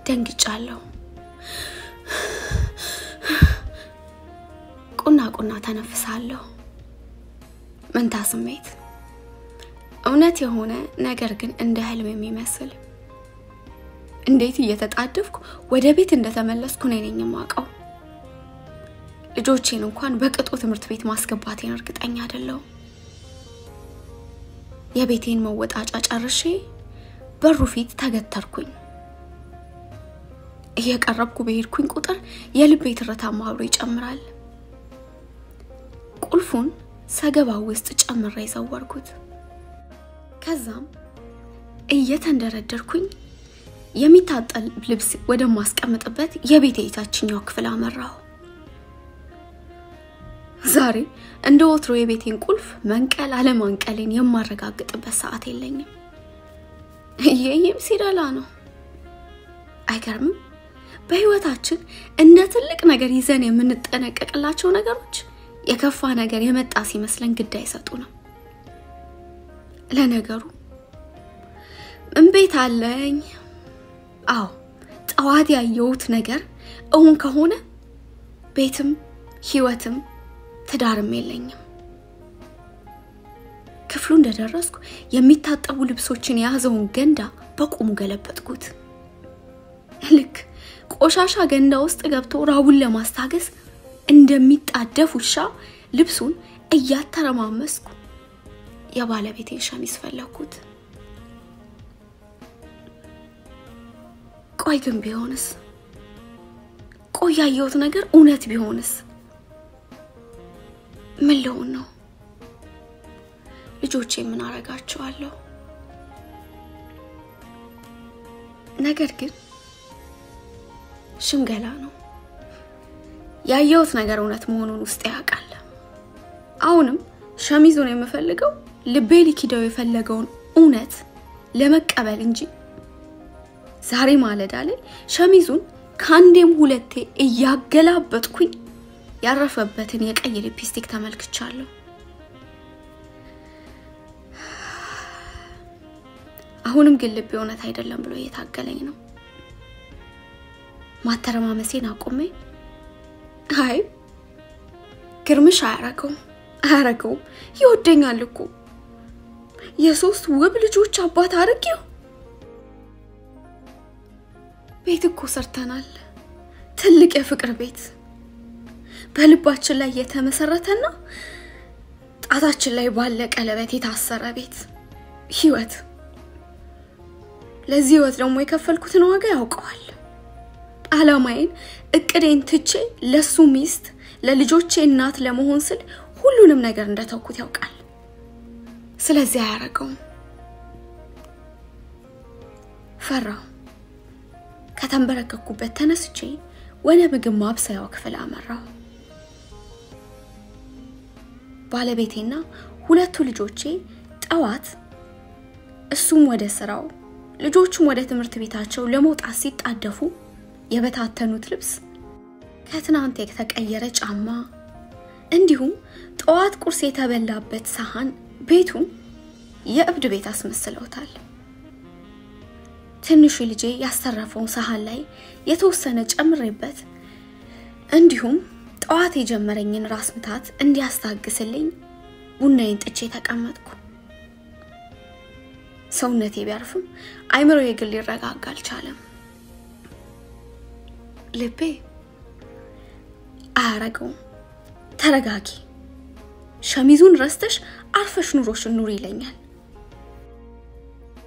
ደንግጫለሁ ቁና ተነፍሳለሁ መንታ ስሜት እውነት የሆነ ነገር ግን እንደ ህልም የሚመስል እንዴት እየተጣደፍኩ ወደ ቤት እንደተመለስኩ ነኝ የማውቀው ልጆቼን እንኳን በቅጡ ትምህርት ቤት ማስገባቴን እርግጠኛ አይደለሁ የቤቴን መወጣጫ ጨርሼ በሩ ፊት ተገተርኩኝ እየቀረብኩ በሄድኩኝ ቁጥር የልቤ ትርታ አብሮ ይጨምራል ቁልፉን ሰገባው ውስጥ ጨምሬ ዘወርኩት ከዛም እየተንደረደርኩኝ የሚታጠል ልብስ ወደ ማስቀመጥበት የቤቴ ታችኛው ክፍል አመራው ዛሬ እንደ ወትሮ የቤቴን ቁልፍ መንቀል አለማንቀልን የማረጋግጥበት ሰዓት የለኝም ይሄም ሲዳላ ነው አይገርምም በህይወታችን እንደ ትልቅ ነገር ይዘን የምንጠነቀቅላቸው ነገሮች የከፋ ነገር የመጣ ሲመስለን ግድ አይሰጡንም ለነገሩ እንቤት አለኝ አው ጣዋት ያየሁት ነገር አሁን ከሆነ ቤትም ህይወትም ትዳርም የለኝም ክፍሉ እንደደረስኩ የሚታጠቡ ልብሶችን ያዘውን ገንዳ በቁሙ ገለበጥኩት ልክ ቆሻሻ ገንዳ ውስጥ ገብቶ ራቡን ለማስታገስ እንደሚጣደፍ ውሻ ልብሱን እያተረማመስኩ የባለቤቴን ሸሚዝ ፈለኩት ቆይ ግን ቢሆንስ ቆይ ያየሁት ነገር እውነት ቢሆንስ ምን ልሆን ነው ልጆቼ ምን አረጋቸዋለሁ ነገር ግን ሽምገላ ነው ያየሁት ነገር እውነት መሆኑን ውስጥ ያውቃል አሁንም ሸሚዙን የምፈልገው ልቤ ሊኪደው የፈለገውን እውነት ለመቀበል እንጂ ዛሬ ማለዳ ላይ ሸሚዙን ካንዴም ሁለቴ እያገላበጥኩኝ ያረፈበትን የቀይ ሊፕስቲክ ተመልክቻለሁ አሁንም ግን ልቤ እውነት አይደለም ብሎ እየታገለኝ ነው ማተረማመሴን አቆሜ አይ ግርምሽ አያረገው ይወደኛል እኮ የሶስት ውብ ልጆች አባት አርቂው ቤት እኮ ሰርተናል ትልቅ የፍቅር ቤት በልባችን ላይ የተመሰረተና ጣታችን ላይ ባለ ቀለበት የታሰረ ቤት ህይወት ለዚህ ህይወት ደግሞ የከፈልኩትን ዋጋ ያውቀዋል አላማዬን እቅዴን ትቼ ለሱ ሚስት ለልጆቼ እናት ለመሆን ስል ሁሉንም ነገር እንደተውኩት ያውቃል ስለዚህ አያረገው ፈራው ከተንበረከኩበት ተነስቼ ወደ ምግብ ማብሰያው ክፍል አመራው ባለቤቴና ሁለቱ ልጆቼ ጠዋት እሱም ወደ ስራው ልጆቹም ወደ ትምህርት ቤታቸው ለመውጣት ሲጣደፉ የበታተኑት ልብስ ከትናንት የተቀየረ ጫማ እንዲሁም ጠዋት ቁርስ የተበላበት ሳህን ቤቱን የእብድ ቤት አስመስለውታል ትንሹ ልጄ ያስተረፈው ሳህን ላይ የተወሰነ ጨምሬበት እንዲሁም ጠዋት የጀመረኝን ራስ ምታት እንዲያስታግስልኝ ቡናዬን ጥቼ ተቀመጥኩ ሰውነቴ ቢያርፍም አይምሮዬ ግን ሊረጋጋ አልቻለም ልቤ አያረገው ተረጋጊ ሸሚዙን ረስተሽ አርፈሽ ኑሮሽን ኑሪ ይለኛል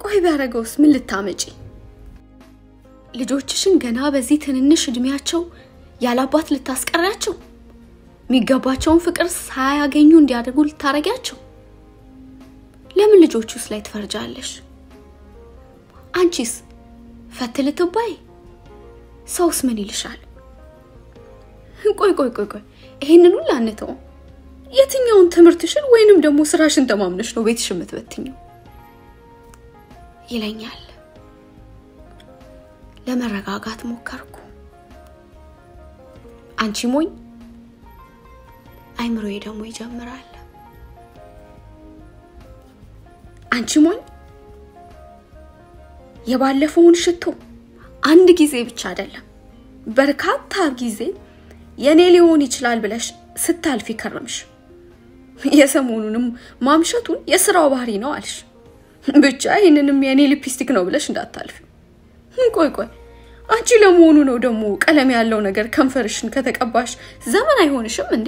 ቆይ ቢያረገውስ ምን ልታመጪ ልጆችሽን ገና በዚህ ትንንሽ እድሜያቸው ያላባት ልታስቀራቸው ሚገባቸውን ፍቅር ሳያገኙ እንዲያደርጉ ልታረጋቸው ለምን ልጆቹስ ላይ ትፈርጃለሽ? አንቺስ ፈትልትባይ ሰውስ ምን ይልሻል? ቆይ ይሄንን ሁሉ አንተው የትኛውን ትምርትሽን ወይንም ደግሞ ስራሽን ተማምነሽ ነው ቤትሽ የምትበትኝው ይለኛል። ለመረጋጋት ሞከርኩ። አንቺ ሞኝ አይምሮዬ ደግሞ ይጀምራል። አንቺ ሞኝ የባለፈውን ሽቶ አንድ ጊዜ ብቻ አይደለም በርካታ ጊዜ የኔ ሊሆን ይችላል ብለሽ ስታልፊ ከረምሽ። የሰሞኑንም ማምሸቱን የሥራው ባህሪ ነው አልሽ። ብቻ ይሄንንም የኔ ሊፕስቲክ ነው ብለሽ እንዳታልፊ። ቆይ አንቺ ለመሆኑ ነው ደግሞ ቀለም ያለው ነገር ከንፈርሽን ከተቀባሽ ዘመን አይሆንሽም እንዴ?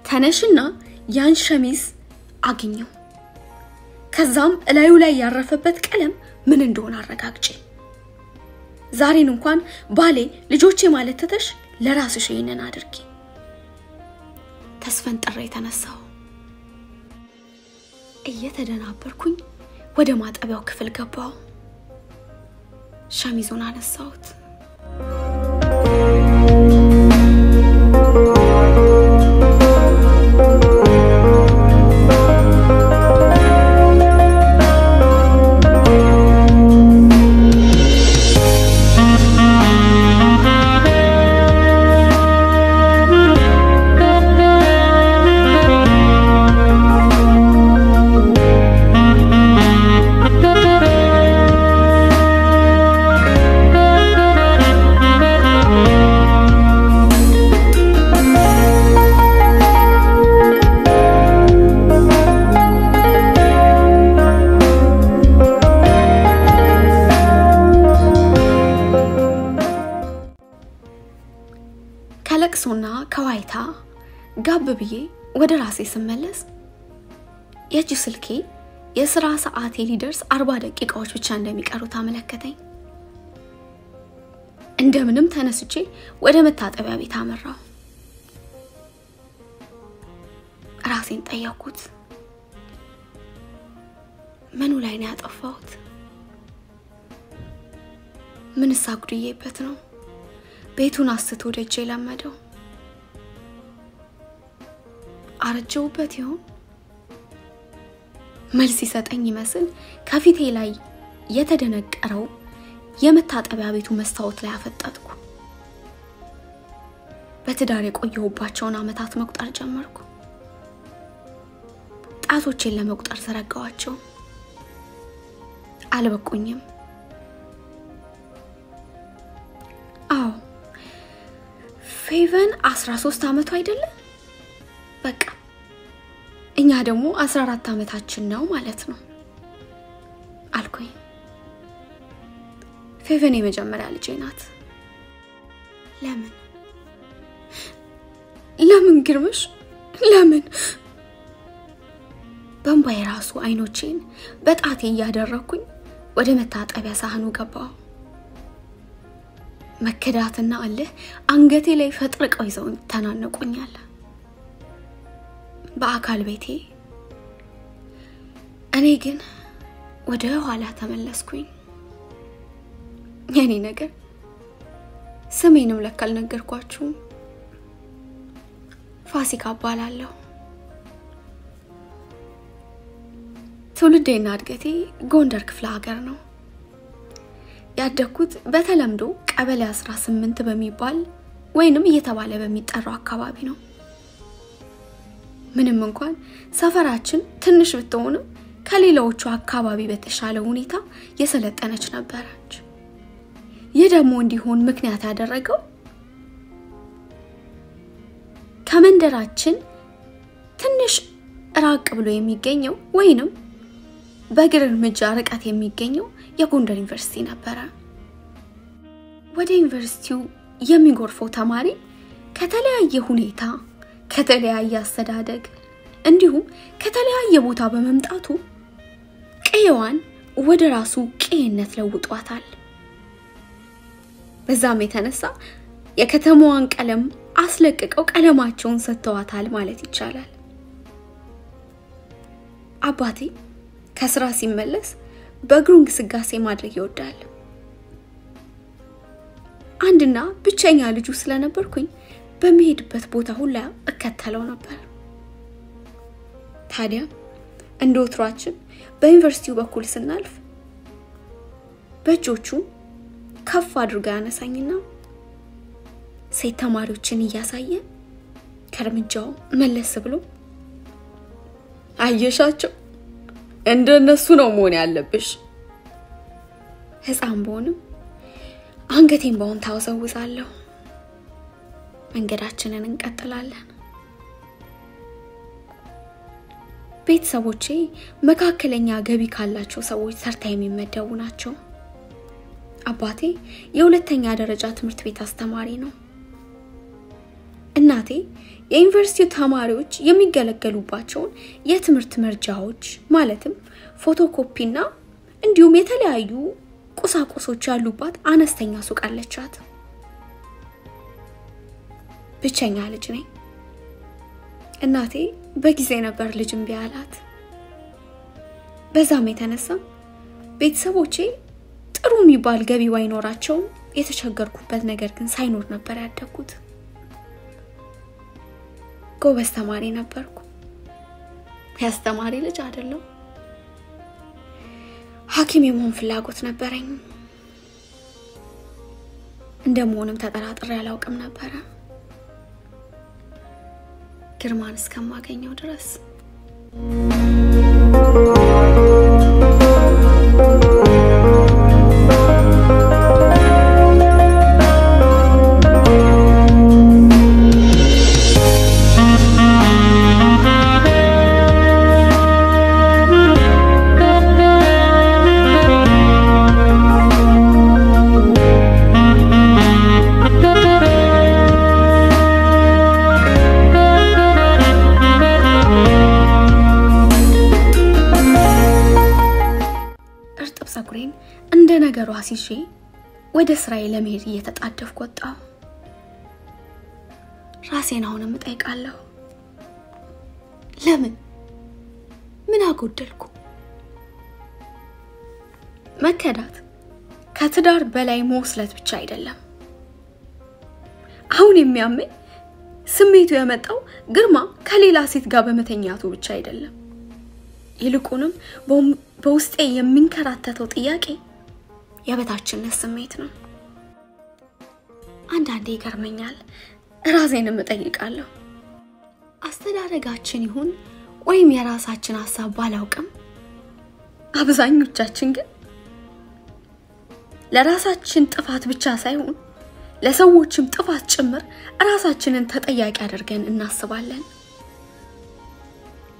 ተነሽና ያን ሸሚዝ አግኘው። ከዛም እላዩ ላይ ያረፈበት ቀለም ምን እንደሆነ አረጋግጪ። ዛሬን እንኳን ባሌ ልጆቼ ማለት ተተሽ ለራስሽ ይሄንን አድርጊ። ተስፈንጥሬ ተነሳው። እየተደናበርኩኝ ወደ ማጠቢያው ክፍል ገባው። ሸሚዙን አነሳሁት። ከለቅሶና ከዋይታ ጋብ ብዬ ወደ ራሴ ስመለስ የእጅ ስልኬ የሥራ ሰዓቴ ሊደርስ 40 ደቂቃዎች ብቻ እንደሚቀሩት አመለከተኝ። እንደምንም ተነስቼ ወደ መታጠቢያ ቤት አመራው። ራሴን ጠየቅኩት። ምኑ ላይ ነው ያጠፋሁት? ምንስ አጉድዬበት ነው ቤቱን አስቶ ደጄ ለመደው? አረጀውበት ይሆን? መልስ ይሰጠኝ ይመስል ከፊቴ ላይ የተደነቀረው የመታጠቢያ ቤቱ መስታወት ላይ አፈጠጥኩ። በትዳር የቆየሁባቸውን አመታት መቁጠር ጀመርኩ። ጣቶቼን ለመቁጠር ዘረጋዋቸው። አልበቁኝም። አዎ ፌቨን 13 አመቱ አይደለ? በቃ እኛ ደግሞ 14 አመታችን ነው ማለት ነው አልኩኝ። ፌቨን የመጀመሪያ ልጄ ናት። ለምን ግርምሽ? ለምን? በእንባዬ ራሱ አይኖቼን በጣቴ ያደረኩኝ ወደ መታጠቢያ ሳህኑ ገባው። መከዳትና አለህ አንገቴ ላይ ፈጥርቀው ይዘው ተናነቁኛል። በአካል ቤቴ እኔ ግን ወደ ኋላ ተመለስኩኝ። የኔ ነገር ስሜንም ለካል ነገርኳችሁ። ፋሲካ እባላለሁ። ትውልዴና እድገቴ ጎንደር ክፍለ ሀገር ነው። ያደኩት በተለምዶ ቀበሌ 18 በሚባል ወይንም እየተባለ በሚጠራው አካባቢ ነው። ምንም እንኳን ሰፈራችን ትንሽ ብትሆንም ከሌላዎቹ አካባቢ በተሻለ ሁኔታ የሰለጠነች ነበረች። ይህ ደግሞ እንዲሆን ምክንያት ያደረገው ከመንደራችን ትንሽ ራቅ ብሎ የሚገኘው ወይንም በእግር እርምጃ ርቀት የሚገኘው የጎንደር ዩኒቨርሲቲ ነበር። ወደ ዩኒቨርሲቲው የሚጎርፈው ተማሪ ከተለያየ ሁኔታ፣ ከተለያየ አስተዳደግ እንዲሁም ከተለያየ ቦታ በመምጣቱ ቀየዋን ወደ ራሱ ቀየነት ለውጧታል። በዛም የተነሳ የከተማዋን ቀለም አስለቅቀው ቀለማቸውን ሰጥተዋታል ማለት ይቻላል። አባቴ ከስራ ሲመለስ በእግሩ እንቅስቃሴ ማድረግ ይወዳል። አንድና ብቸኛ ልጁ ስለነበርኩኝ በመሄድበት ቦታ ሁሉ እከተለው ነበር። ታዲያ እንደ ወትሯችን በዩኒቨርሲቲው በኩል ስናልፍ በእጆቹ ከፍ አድርጎ ያነሳኝና ሴት ተማሪዎችን እያሳየ ከርምጃው መለስ ብሎ አየሻቸው እንደነሱ ነው መሆን ያለብሽ። ህፃን ብሆንም አንገቴን ባውን ታውዘውዛለሁ። መንገዳችንን እንቀጥላለን። ቤተሰቦቼ መካከለኛ ገቢ ካላቸው ሰዎች ተርታ የሚመደቡ ናቸው። አባቴ የሁለተኛ ደረጃ ትምህርት ቤት አስተማሪ ነው። እናቴ የዩኒቨርሲቲ ተማሪዎች የሚገለገሉባቸው የትምህርት መርጃዎች ማለትም ፎቶኮፒና እንዲሁም የተለያዩ ቁሳቁሶች ያሉባት አነስተኛ ሱቅ አለቻት። ብቸኛ ልጅ ነኝ። እናቴ በጊዜ ነበር ልጅም ቢያላት። በዛም የተነሳ ቤተሰቦቼ ጥሩ የሚባል ገቢ ባይኖራቸው የተቸገርኩበት ነገር ግን ሳይኖር ነበር ያደግኩት። ጎበዝ ተማሪ ነበርኩ። ያስተማሪ ልጅ አይደለም። ሐኪም የመሆን ፍላጎት ነበረኝ። እንደምሆንም ተጠራጥሬ አላውቅም ነበር ግርማን እስከማገኘው ድረስ። እንደ ነገሩ አሲሼ ወደ ስራዬ ለመሄድ እየተጣደፍኩ ወጣሁ። ራሴን አሁንም እጠይቃለሁ፣ ለምን? ምን አጎደልኩ? መከዳት ከትዳር በላይ መውስለት ብቻ አይደለም። አሁን የሚያመኝ ስሜቱ የመጣው ግርማ ከሌላ ሴት ጋር በመተኛቱ ብቻ አይደለም። ይልቁንም በውስጤ የሚንከራተተው ጥያቄ የበታችነት ስሜት ነው። አንዳንዴ ይገርመኛል፣ ራሴንም እጠይቃለሁ። አስተዳደጋችን ይሁን ወይም የራሳችን ሐሳብ ባላውቅም አብዛኞቻችን ግን ለራሳችን ጥፋት ብቻ ሳይሆን ለሰዎችም ጥፋት ጭምር ራሳችንን ተጠያቂ አድርገን እናስባለን።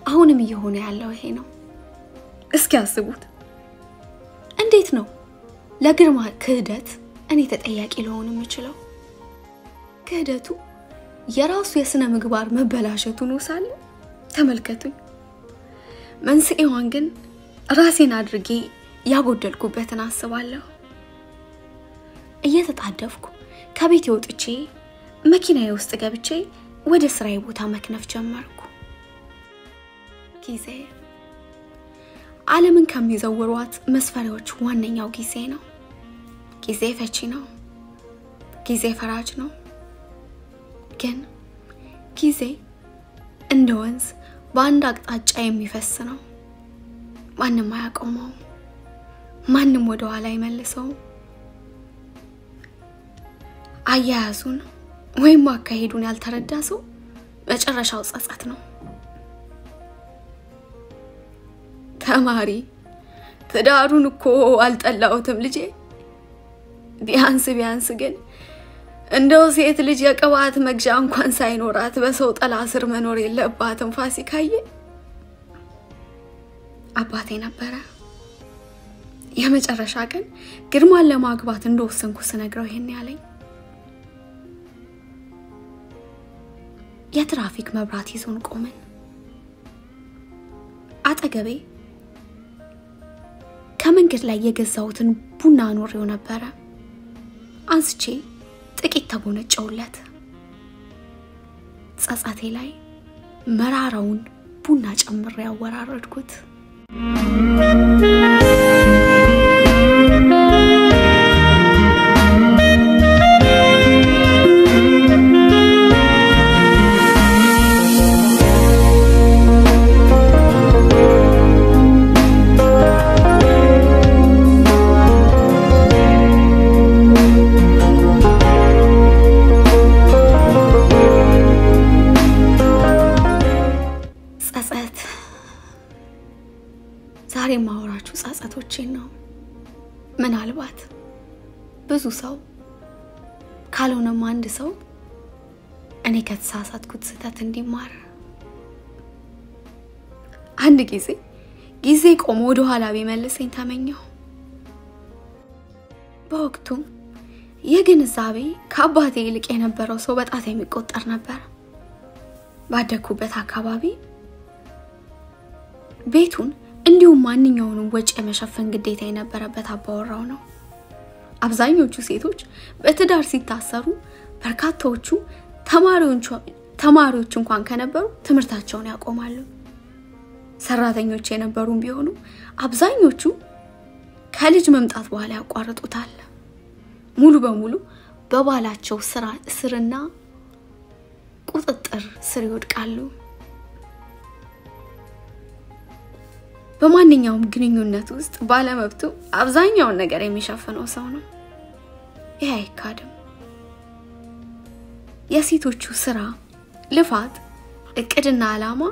አሁንም እየሆነ ያለው ይሄ ነው። እስኪ አስቡት፣ እንዴት ነው ለግርማ ክህደት እኔ ተጠያቂ ልሆን የምችለው? ክህደቱ የራሱ የስነ ምግባር መበላሸቱ ነው ሳለ ተመልከቱኝ። መንስኤዋን ግን ራሴን አድርጌ ያጎደልኩበትን አስባለሁ። እየተጣደፍኩ ከቤት ወጥቼ መኪናዬ ውስጥ ገብቼ ወደ ስራዬ ቦታ መክነፍ ጀመርኩ። ጊዜ ዓለምን ከሚዘውሯት መስፈሪያዎች ዋነኛው ጊዜ ነው። ጊዜ ፈቺ ነው። ጊዜ ፈራጅ ነው። ግን ጊዜ እንደ ወንዝ በአንድ አቅጣጫ የሚፈስ ነው። ማንም አያቆመው፣ ማንም ወደ ኋላ አይመልሰው። አያያዙን ወይም አካሄዱን ያልተረዳ ሰው መጨረሻው ጸጸት ነው። ተማሪ ትዳሩን እኮ አልጠላውትም ልጄ። ቢያንስ ግን እንደው ሴት ልጅ የቅባት መግዣ እንኳን ሳይኖራት በሰው ጥላ ስር መኖር የለባትም ፋሲካዬ። አባቴ ነበረ። የመጨረሻ ቀን ግርማን ለማግባት እንደወሰንኩ ስነግረው ይሄን ያለኝ። የትራፊክ መብራት ይዞን ቆመን። አጠገቤ ከመንገድ ላይ የገዛሁትን ቡና ኖሬው ነበረ። አንስቼ ጥቂት ተጎነጨውለት። ጸጸቴ ላይ መራራውን ቡና ጨምሬ ያወራረድኩት። ዛሬ ማወራችሁ ጸጸቶቼን ነው። ምናልባት ብዙ ሰው ካልሆነም አንድ ሰው እኔ ከተሳሳትኩት ስህተት እንዲማር አንድ ጊዜ ቆሞ ወደ ኋላ ቢመልሰኝ ተመኘሁ። በወቅቱ የግንዛቤ ከአባቴ ይልቅ የነበረው ሰው በጣት የሚቆጠር ነበር። ባደኩበት አካባቢ ቤቱን እንዲሁም ማንኛውንም ወጪ የመሸፈን ግዴታ የነበረበት አባወራው ነው። አብዛኞቹ ሴቶች በትዳር ሲታሰሩ በርካታዎቹ ተማሪዎች እንኳን ከነበሩ ትምህርታቸውን ያቆማሉ። ሰራተኞች የነበሩም ቢሆኑ አብዛኞቹ ከልጅ መምጣት በኋላ ያቋርጡታል። ሙሉ በሙሉ በባላቸው ስርና ቁጥጥር ስር ይወድቃሉ። በማንኛውም ግንኙነት ውስጥ ባለመብቱ አብዛኛውን ነገር የሚሸፍነው ሰው ነው። ይሄ አይካድም። የሴቶቹ ስራ፣ ልፋት፣ እቅድና ዓላማ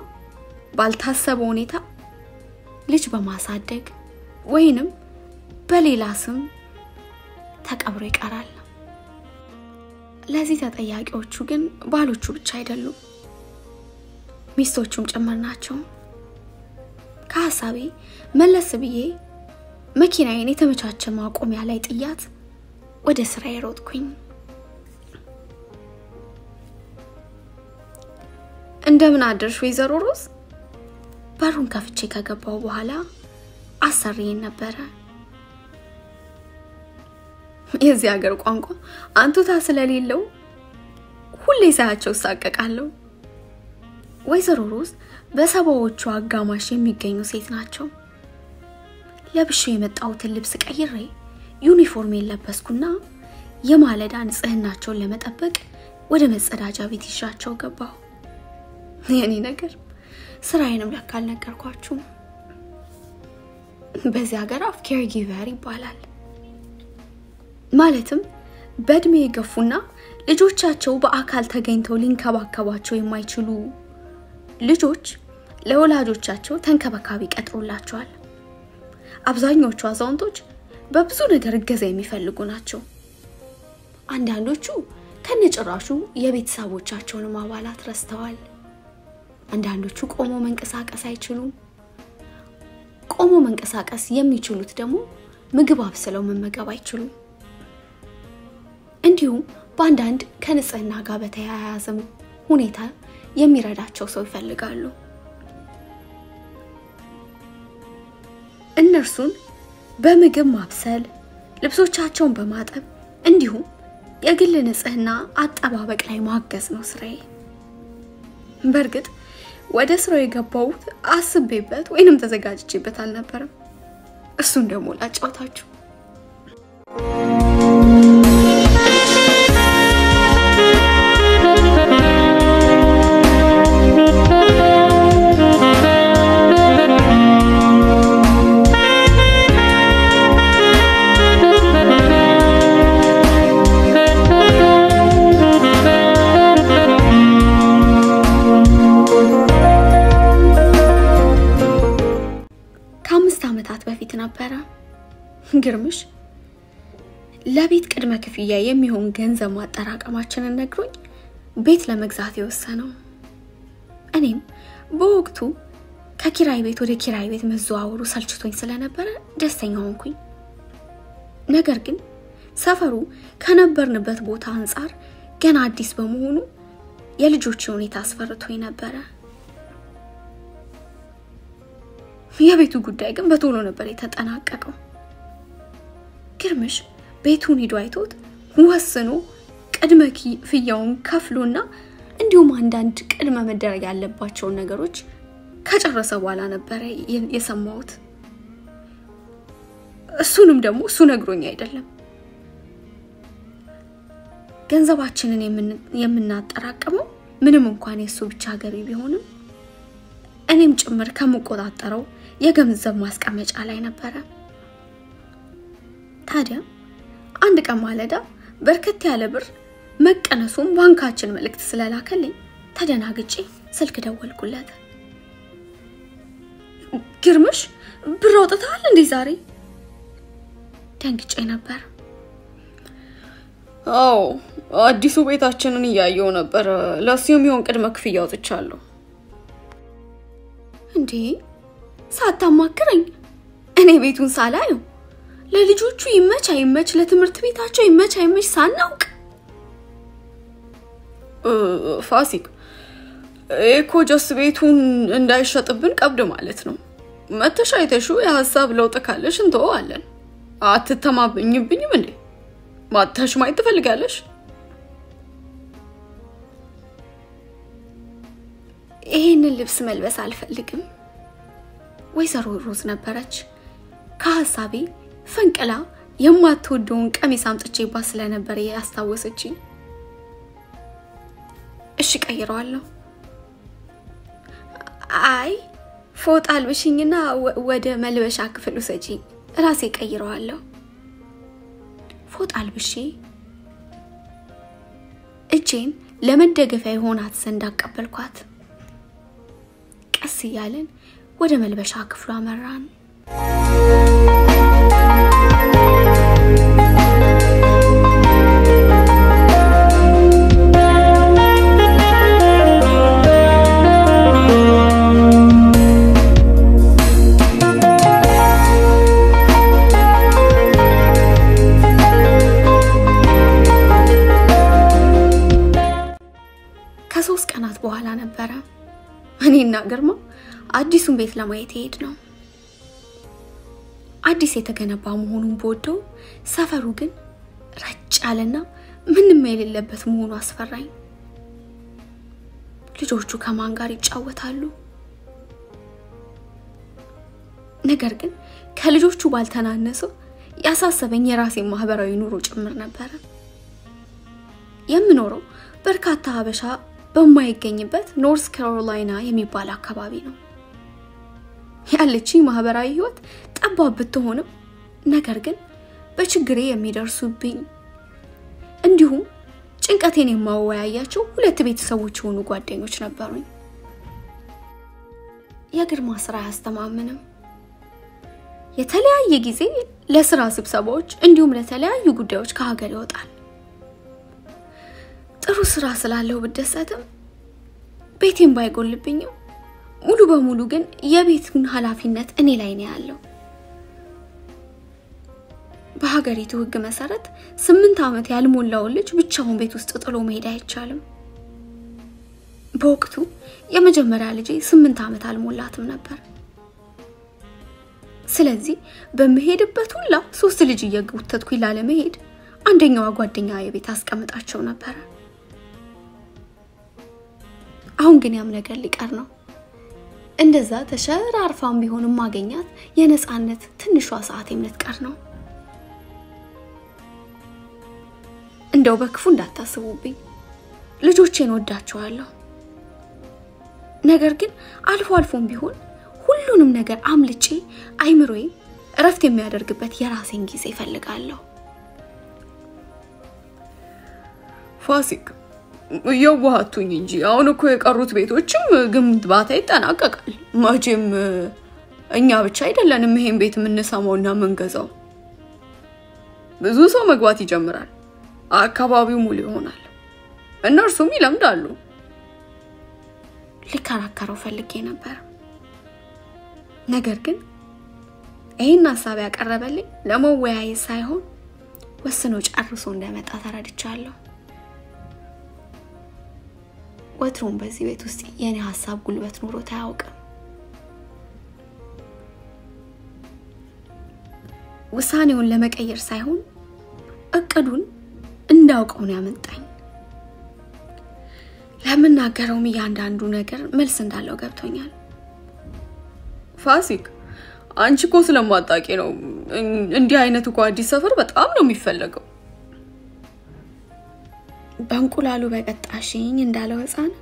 ባልታሰበ ሁኔታ ልጅ በማሳደግ ወይንም በሌላ ስም ተቀብሮ ይቀራል። ለዚህ ተጠያቂዎቹ ግን ባሎቹ ብቻ አይደሉም፣ ሚስቶቹም ጭምር ናቸው። ከሐሳቤ መለስ ብዬ መኪናዬን የተመቻቸ ማቆሚያ ላይ ጥያት ወደ ስራዬ ሮጥኩኝ። እንደምን አደርሽ ወይዘሮ ሮዝ? በሩን ከፍቼ ከገባው በኋላ አሰሪዬን ነበረ። የዚህ ሀገር ቋንቋ አንቱታ ስለሌለው ሁሌ ሳያቸው ሳቀቃለሁ። ወይዘሮ ሮዝ በሰባዎቹ አጋማሽ የሚገኙ ሴት ናቸው። ለብሼ የመጣሁትን ልብስ ቀይሬ ዩኒፎርሜን ለበስኩና የማለዳ ንጽህናቸውን ለመጠበቅ ወደ መጸዳጃ ቤት ይሻቸው ገባሁ። የኔ ነገር ስራዬንም ለካ አልነገርኳችሁም። በዚህ ሀገር አፍ ኬር ጊቨር ይባላል። ማለትም በእድሜ የገፉና ልጆቻቸው በአካል ተገኝተው ሊንከባከባቸው የማይችሉ ልጆች ለወላጆቻቸው ተንከባካቢ ቀጥሮላቸዋል። አብዛኞቹ አዛውንቶች በብዙ ነገር እገዛ የሚፈልጉ ናቸው። አንዳንዶቹ ከነጭራሹ የቤተሰቦቻቸውን አባላት ረስተዋል። አንዳንዶቹ ቆሞ መንቀሳቀስ አይችሉም። ቆሞ መንቀሳቀስ የሚችሉት ደግሞ ምግብ አብስለው መመገብ አይችሉም። እንዲሁም በአንዳንድ ከንጽህና ጋር በተያያዘ ሁኔታ የሚረዳቸው ሰው ይፈልጋሉ። እነርሱን በምግብ ማብሰል፣ ልብሶቻቸውን በማጠብ እንዲሁም የግል ንጽህና አጠባበቅ ላይ ማገዝ ነው ስራዬ። በርግጥ ወደ ስራው የገባሁት አስቤበት ወይንም ተዘጋጅቼበት አልነበረም። እሱን ደግሞ ላጫውታችሁ። ነበረ ግርምሽ ለቤት ቅድመ ክፍያ የሚሆን ገንዘብ ማጠራቀማችንን ነግሮኝ ቤት ለመግዛት የወሰነው። እኔም በወቅቱ ከኪራይ ቤት ወደ ኪራይ ቤት መዘዋወሩ ሰልችቶኝ ስለነበረ ደስተኛ ሆንኩኝ። ነገር ግን ሰፈሩ ከነበርንበት ቦታ አንፃር ገና አዲስ በመሆኑ የልጆች ሁኔታ አስፈርቶኝ ነበረ። የቤቱ ጉዳይ ግን በቶሎ ነበር የተጠናቀቀው። ግርምሽ ቤቱን ሄዶ አይቶት ወስኖ ቅድመ ክፍያውን ከፍሎና እንዲሁም አንዳንድ ቅድመ መደረግ ያለባቸው ነገሮች ከጨረሰ በኋላ ነበር የሰማሁት እሱንም ደግሞ እሱ ነግሮኝ አይደለም ገንዘባችንን የምናጠራቀመው ምንም እንኳን የሱ ብቻ ገቢ ቢሆንም እኔም ጭምር ከመቆጣጠረው የገንዘብ ማስቀመጫ ላይ ነበር ታዲያ አንድ ቀን ማለዳ በርከት ያለ ብር መቀነሱን ባንካችን መልእክት ስለላከልኝ ተደናግጬ ስልክ ደወልኩለት ግርምሽ ብር አውጥተሃል እንዴ ዛሬ ደንግጬ ነበር አዎ አዲሱ ቤታችንን ያያየው ነበር ለሲዩም ይሆን ቅድመ ክፍያ አውጥቻለሁ እንዴ ሳታማክረኝ እኔ ቤቱን ሳላየው ለልጆቹ ይመች ለትምህርት ቤታቸው ይመች ሳናውቅ ፋሲክ እኮ ጀስ ቤቱን እንዳይሸጥብን ቀብድ ማለት ነው መተሻይተሹ የሐሳብ ለውጥ ካለሽ እንተዋለን አትተማብኝብኝም እንዴ ማታሽ ማይት ትፈልጋለሽ ይሄንን ልብስ መልበስ አልፈልግም ወይዘሮ ሮዝ ነበረች ከሐሳቤ ፈንቀላ የማትወደውን ቀሚስ አምጥቼባት ስለነበር ያስታወሰችኝ እሺ ቀይረዋለሁ አይ ፎጣ አልብሽኝና ወደ መልበሻ ክፍል ውሰጂኝ ራሴ ቀይረዋለሁ ፎጣ አልብሼ እጄን ለመደገፊያ ይሆናት ዘንድ አቀበልኳት ቀስ እያለን ወደ መልበሻ ክፍሉ አመራን ከሶስት ቀናት በኋላ ነበር እኔና ግርማ አዲሱን ቤት ለማየት ሄድ ነው አዲስ የተገነባ መሆኑን ቦዶ ሰፈሩ ግን ረጫለና ምንም የሌለበት መሆኑ አስፈራኝ ልጆቹ ከማን ጋር ይጫወታሉ ነገር ግን ከልጆቹ ባልተናነሰው ያሳሰበኝ የራሴ ማህበራዊ ኑሮ ጭምር ነበር የምኖረው በርካታ ሀበሻ በማይገኝበት ኖርዝ ካሮላይና የሚባል አካባቢ ነው ያለች ማህበራዊ ህይወት ጠባብ ብትሆንም ነገር ግን በችግሬ የሚደርሱብኝ እንዲሁም ጭንቀቴን የማወያያቸው ሁለት ቤተሰቦች ሆኑ ጓደኞች ነበሩኝ የግርማ ስራ ያስተማምንም የተለያየ ጊዜ ለስራ ስብሰባዎች እንዲሁም ለተለያዩ ጉዳዮች ከሀገር ይወጣል ጥሩ ስራ ስላለው ብደሰትም ቤቴን ባይጎልብኝም ሙሉ በሙሉ ግን የቤቱን ኃላፊነት እኔ ላይ ነው ያለው በሀገሪቱ ህግ መሰረት 8 አመት ያልሞላው ልጅ ብቻውን ቤት ውስጥ ጥሎ መሄድ አይቻልም በወቅቱ የመጀመሪያ ልጄ 8 አመት አልሞላትም ነበር ስለዚህ በመሄድበት ሁላ 3 ልጅ እየጎተትኩ ለመሄድ አንደኛው ጓደኛ የቤት አስቀምጣቸው ነበር አሁን ግን ያም ነገር ሊቀር ነው እንደዛ ተሸራርፋም ቢሆን ማገኛት የነጻነት ትንሿ ሰዓት የምትቀር ነው እንደው በክፉ እንዳታስቡብኝ ልጆቼን ወዳቸዋለሁ ነገር ግን አልፎም ቢሆን ሁሉንም ነገር አምልጬ አይምሮዬ እረፍት የሚያደርግበት የራሴን ጊዜ ፈልጋለሁ ፋሲክ የዋሃቱኝ እንጂ አሁን እኮ የቀሩት ቤቶችም ግንባታ ይጠናቀቃል ማጀም እኛ ብቻ አይደለንም ይሄን ቤት ምንሰማውና መንገዛው ብዙ ሰው መግባት ይጀምራል አካባቢው ሙሉ ይሆናል እነርሱም ይለምዳሉ ልከራከረው ፈልጌ ነበር ነገር ግን ይሄን ሐሳብ ያቀረበልኝ ለመወያየት ሳይሆን ወስኖ ጨርሶ እንደመጣ ተረድቻለሁ ወትሮም በዚህ ቤት ውስጥ የኔ ሐሳብ ጉልበት ኑሮ ታያውቅም ውሳኔውን ለመቀየር ሳይሆን እቅዱን እንዳውቀው ነው ያመጣኝ ለምናገረውም እያንዳንዱ ነገር መልስ እንዳለው ገብቶኛል። ፋሲክ አንቺ እኮ ስለማጣቂ ነው እንዲህ አይነት እኮ አዲስ ሰፈር በጣም ነው የሚፈልገው። በእንቁላሉ በቀጣሽኝ እንዳለው ሕፃን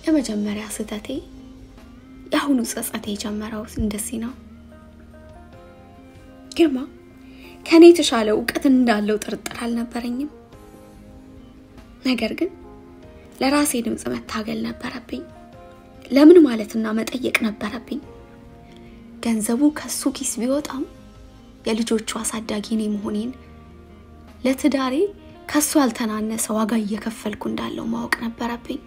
የመጀመሪያ ስህተቴ ያሁኑ ጸጸቴ የጀመረው እንደዚህ ነው። ግርማ ከኔ የተሻለ ዕውቀት እንዳለው ጥርጥር አልነበረኝም። ነገር ግን ለራሴ ድምጽ መታገል ነበረብኝ። ለምን ማለትና መጠየቅ ነበረብኝ። ገንዘቡ ከሱ ኪስ ቢወጣም የልጆቹ አሳዳጊ ነኝ መሆኔን ለትዳሬ ከሱ ያልተናነሰ ዋጋ እየከፈልኩ እንዳለው ማወቅ ነበረብኝ።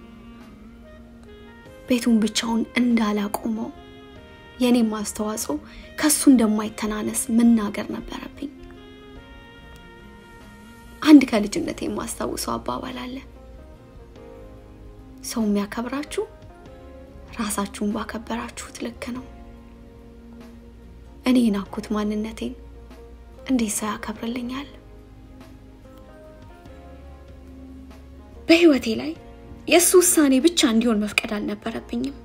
ቤቱን ብቻውን እንዳላቆመው የኔም አስተዋጽኦ ከሱ እንደማይተናነስ መናገር ነበረብኝ። አንድ ከልጅነቴ የማስታውሰው አባባል አለ። ሰው የሚያከብራችሁ ራሳችሁን ባከበራችሁት ልክ ነው። እኔ ናኩት ማንነቴን እንዴት ሰው ያከብርልኛል? በህይወቴ ላይ የሱ ውሳኔ ብቻ እንዲሆን መፍቀድ አልነበረብኝም።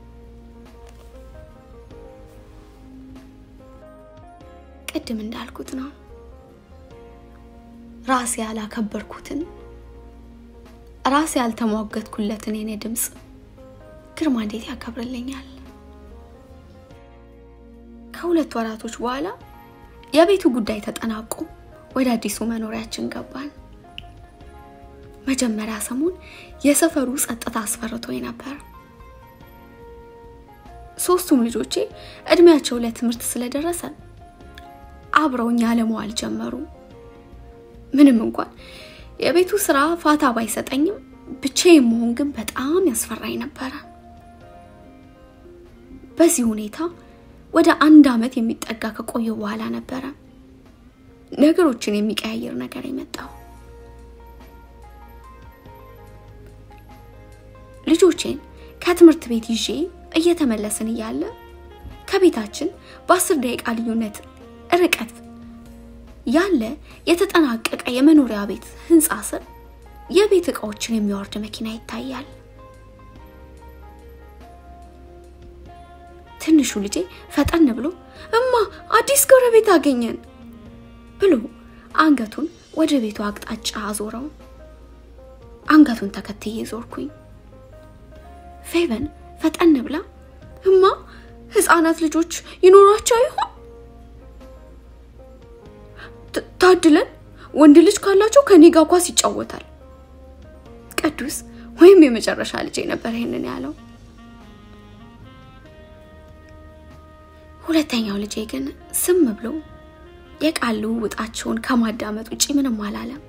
ቅድም እንዳልኩት ነው ራሴ ያላከበርኩትን ራሴ ያልተሟገትኩለትን የኔ ድምጽ ግርማ እንዴት ያከብርልኛል? ከሁለት ወራቶች በኋላ የቤቱ ጉዳይ ተጠናቆ ወደ አዲሱ መኖሪያችን ገባን። መጀመሪያ ሰሞን የሰፈሩ ጸጥታ አስፈርቶኝ ነበር። ሶስቱም ልጆቼ እድሜያቸው ለትምህርት ስለደረሰ አብረውኝ ያለመዋል ጀመሩ። ምንም እንኳን የቤቱ ስራ ፋታ ባይሰጠኝም ብቻዬን መሆን ግን በጣም ያስፈራኝ ነበር። በዚህ ሁኔታ ወደ 1 አመት የሚጠጋ ከቆየው በኋላ ነበር ነገሮችን የሚቀያየር ነገር የመጣው። ልጆቼን ከትምህርት ቤት ይዤ እየተመለስን እያለ ከቤታችን በ10 ደቂቃ ልዩነት ርቀት ያለ የተጠናቀቀ የመኖሪያ ቤት ህንጻ ስር የቤት ዕቃዎችን የሚያወርድ መኪና ይታያል። ትንሹ ልጄ ፈጠን ብሎ እማ አዲስ ጎረቤት አገኘን ብሎ አንገቱን ወደ ቤቱ አቅጣጫ አዞረው። አንገቱን ተከትዬ ዞርኩኝ። ፌቨን ፈጠን ብላ እማ ህፃናት ልጆች ይኖራቸው ይሆን? ታድለን ወንድ ልጅ ካላቸው ከኔ ጋር ኳስ ይጫወታል። ቅዱስ ወይም የመጨረሻ ልጄ ነበር ይሄንን ያለው። ሁለተኛው ልጄ ግን ስም ብሎ የቃሉ ውጣቸውን ከማዳመጥ ውጪ ምንም አላለም።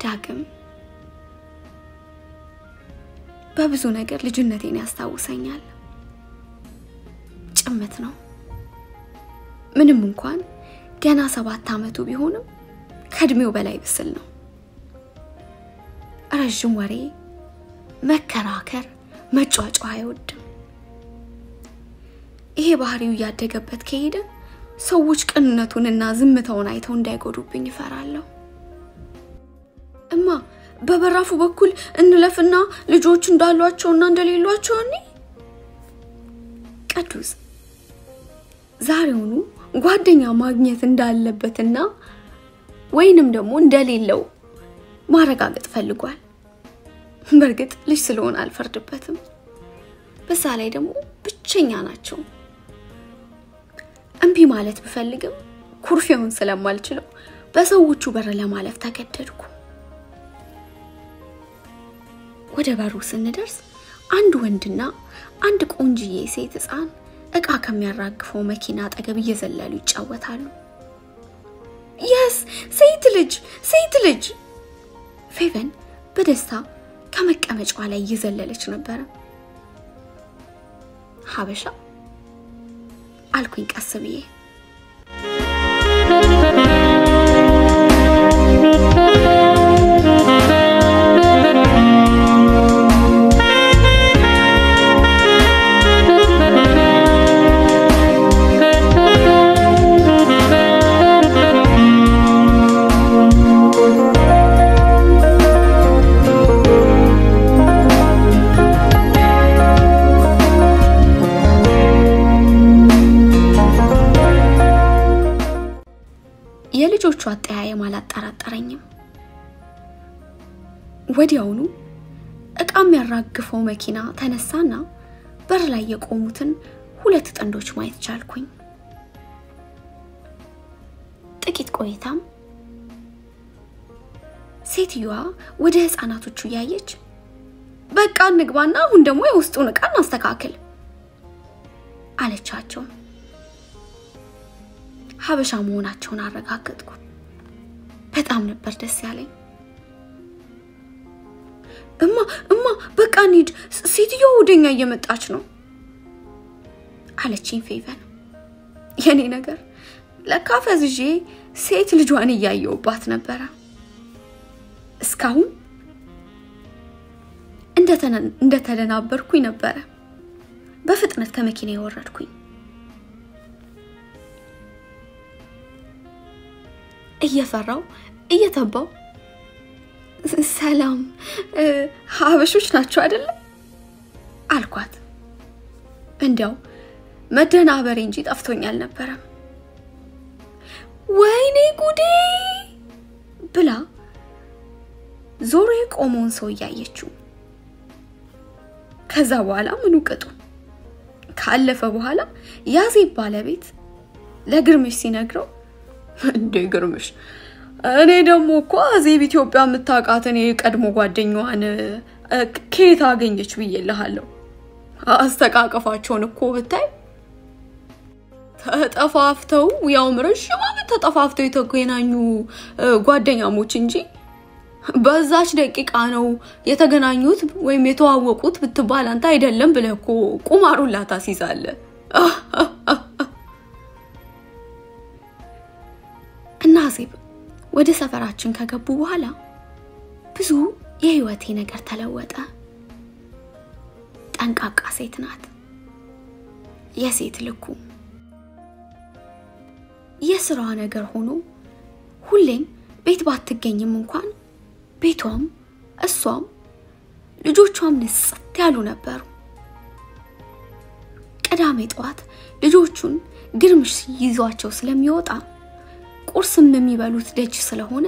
ዳግም በብዙ ነገር ልጅነቴን ያስታውሰኛል። ጭምት ነው። ምንም እንኳን ገና 7 አመቱ ቢሆንም ከእድሜው በላይ ብስል ነው። ረጅም ወሬ፣ መከራከር፣ መጫጫ አይወድም። ይሄ ባህሪው ያደገበት ከሄደ ሰዎች ቅንነቱንና ዝምታውን አይተው እንዳይጎዱብኝ ይፈራለሁ። እማ በበራፉ በኩል እንለፍና ልጆች እንዳሏቸውና እንደሌሏቸው እኔ ቅዱስ ዛሬውኑ ጓደኛ ማግኘት እንዳለበትና ወይንም ደግሞ እንደሌለው ማረጋገጥ ፈልጓል። በርግጥ ልጅ ስለሆነ አልፈርድበትም። በዛ ላይ ደግሞ ብቸኛ ናቸው። እምቢ ማለት ብፈልግም ኩርፊያውን ስለማልችለው በሰዎቹ በር ለማለፍ ተገደድኩ። ወደ በሩ ስንደርስ አንድ ወንድና አንድ ቆንጂዬ ሴት ህፃን እቃ ከሚያራግፈው መኪና አጠገብ እየዘለሉ ይጫወታሉ። yes ሴት ልጅ ፌቨን በደስታ ከመቀመጫዋ ላይ እየዘለለች ነበር። ሀበሻ አልኩኝ ቀስ ብዬ። አጠያየም አላጠራጠረኝም። ወዲያውኑ እቃም ያራግፈው መኪና ተነሳና በር ላይ የቆሙትን ሁለት ጥንዶች ማየት ቻልኩኝ። ጥቂት ቆይታም ሴትዮዋ ወደ ህፃናቶቹ ያየች በቃ እንግባና አሁን ደግሞ የውስጡን እቃ እናስተካክል አለቻቸው። ሀበሻ መሆናቸውን አረጋገጥኩ። በጣም ነበር ደስ ያለኝ። እማ በቃ እንሂድ፣ ሴትዮዋ ወደኛ እየመጣች ነው አለችኝ ፌቨን። የኔ ነገር ለካ ፈዝዤ ሴት ልጇን እያየውባት ነበር። እስካሁን እንደተደናበርኩኝ ነበር። በፍጥነት ከመኪና የወረድኩኝ። እየፈራው እየተባው ሰላም ሀበሾች ናቸው አይደል አልኳት። እንዲያው መደናበሬ እንጂ ጠፍቶኛል ነበር። ወይኔ ጉዴ ብላ ዞሬ ቆሞን ሰው ያየችው። ከዛ በኋላ ምኑ ቀጡ ካለፈ በኋላ ያዜብ ባለቤት ለግርምሽ ሲነግረው እንዴ ግርምሽ እኔ ደግሞ እኮ አዜብ ኢትዮጵያ የምታውቃትን የቀድሞ ጓደኛዋን ከየት አገኘች ብዬልሃለሁ። አስተቃቀፋቸውን እኮ ብታይ ተጠፋፍተው ያው ረጅም ዓመት ተጠፋፍተው የተገናኙ ጓደኛሞች እንጂ በዛች ደቂቃ ነው የተገናኙት ወይም የተዋወቁት ብትባል አንተ አይደለም ብለህ እኮ ቁማሩን ላታሲዛለህ። እና አዜብ ወደ ሰፈራችን ከገቡ በኋላ ብዙ የህይወቴ ነገር ተለወጠ። ጠንቃቃ ሴት ናት። የሴት ልኩ የሥራዋ ነገር ሆኖ ሁሌም ቤት ባትገኝም እንኳን ቤቷም እሷም ልጆቿም ንጽት ያሉ ነበሩ። ቅዳሜ ጠዋት ልጆቹን ግርምሽ ይዟቸው ስለሚወጣ ቁርስም የሚበሉት ደጅ ስለሆነ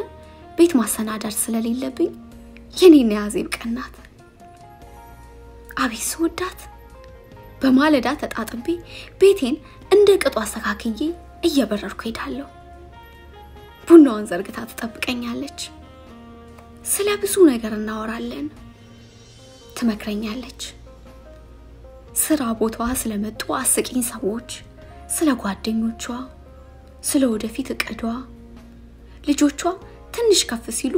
ቤት ማሰናዳት ስለሌለብኝ የኔና ያዜብ ቀናት። አቤት ስወዳት! በማለዳ ተጣጥቤ ቤቴን እንደ ቅጡ አስተካክዬ እየበረርኩ ሄዳለሁ። ቡናዋን ዘርግታ ትጠብቀኛለች። ስለ ብዙ ነገር እናወራለን። ትመክረኛለች። ስራ ቦታዋ ስለመጡ አስቂኝ ሰዎች፣ ስለ ጓደኞቿ፣ ስለ ወደፊት እቅዷ፣ ልጆቿ ትንሽ ከፍ ሲሉ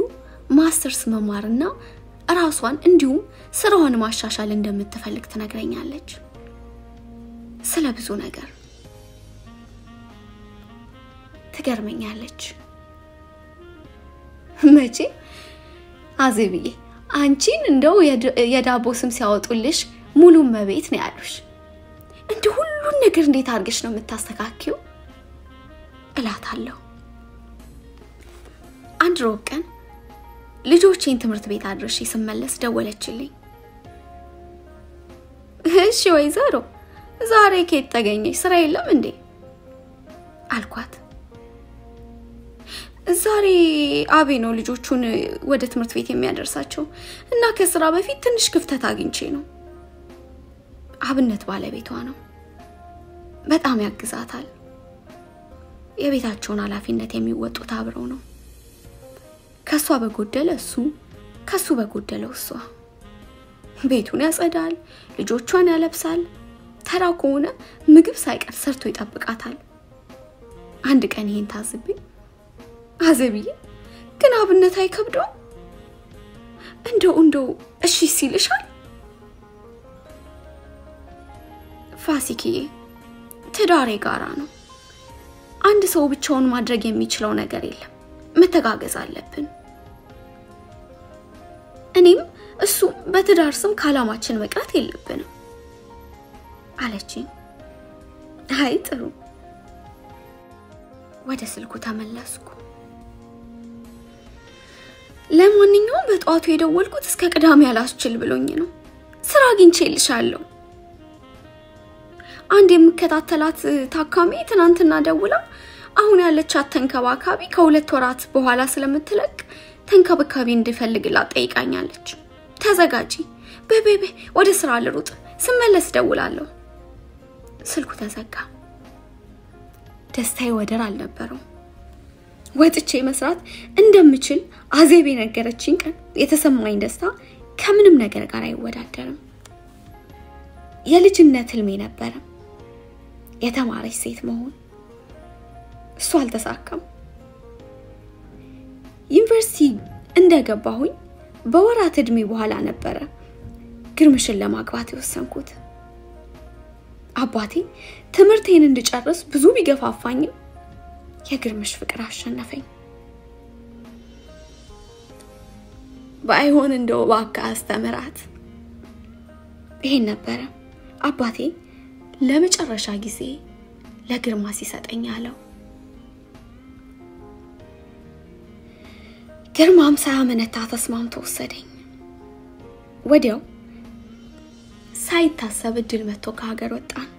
ማስተርስ መማርና ራሷን እንዲሁም ስራዋን ማሻሻል እንደምትፈልግ ትነግረኛለች። ስለ ብዙ ነገር ትገርመኛለች። መቼ አዜብዬ አንቺን እንደው የዳቦ ስም ሲያወጡልሽ ሙሉ መቤት ነው ያሉሽ። እንደ ሁሉን ነገር እንዴት አድርገሽ ነው የምታስተካክዩ እላታለሁ። አንድ ሮብ ቀን ልጆቼን ትምህርት ቤት አድርሼ ስመለስ ደወለችልኝ። እሺ ወይዘሮ ዛሬ ከየት ተገኘሽ? ስራ የለም እንዴ አልኳት። ዛሬ አቤ ነው ልጆቹን ወደ ትምህርት ቤት የሚያደርሳቸው እና ከስራ በፊት ትንሽ ክፍተት አግኝቼ ነው። አብነት ባለቤቷ ነው። በጣም ያግዛታል። የቤታቸውን ኃላፊነት የሚወጡት አብረው ነው። ከሷ በጎደለ እሱ፣ ከሱ በጎደለ እሷ። ቤቱን ያጸዳል፣ ልጆቿን ያለብሳል። ተራ ከሆነ ምግብ ሳይቀር ሰርቶ ይጠብቃታል። አንድ ቀን ይሄን ታዝቤ አዜብዬ ግን አብነት አይከብደው እንደው እሺ ሲልሻል? ፋሲኪዬ ትዳሬ ጋራ ነው። አንድ ሰው ብቻውን ማድረግ የሚችለው ነገር የለም። መተጋገዝ አለብን። እኔም እሱ በትዳር ስም ካላማችን መቅረት የለብንም አለችኝ። አይ ጥሩ። ወደ ስልኩ ተመለስኩ። ለማንኛውም በጧቱ የደወልኩት እስከ ቅዳሜ ያላስችል ብሎኝ ነው። ስራ አግኝቼልሻለሁ። አንድ የምከታተላት ታካሚ ትናንትና ደውላ አሁን ያለቻት ተንከባካቢ ከሁለት ወራት በኋላ ስለምትለቅ ተንከባካቢ እንድፈልግላት ጠይቃኛለች። ተዘጋጂ በቤቤ ወደ ስራ ልሩጥ ስመለስ ደውላለሁ። ስልኩ ተዘጋ። ደስታዬ ወደር አልነበረው። ወጥቼ መስራት እንደምችል አዜብ ነገረችኝ ቀን የተሰማኝ ደስታ ከምንም ነገር ጋር አይወዳደርም። የልጅነት ህልሜ ነበር የተማረች ሴት መሆን። እሱ አልተሳካም። ዩኒቨርሲቲ እንደገባሁኝ በወራት እድሜ በኋላ ነበር ግርምሽን ለማግባት የወሰንኩት። አባቴ ትምህርቴን እንድጨርስ ብዙ ቢገፋፋኝም የግርምሽ ፍቅር አሸነፈኝ። ባይሆን እንደው እባክህ አስተምራት። ይሄን ነበር አባቴ ለመጨረሻ ጊዜ ለግርማ ሲሰጠኝ ያለው። ግርማም ሳያመነታ ተስማምቶ ወሰደኝ። ወዲያው ሳይታሰብ እድል መጥቶ ከሀገር ወጣን።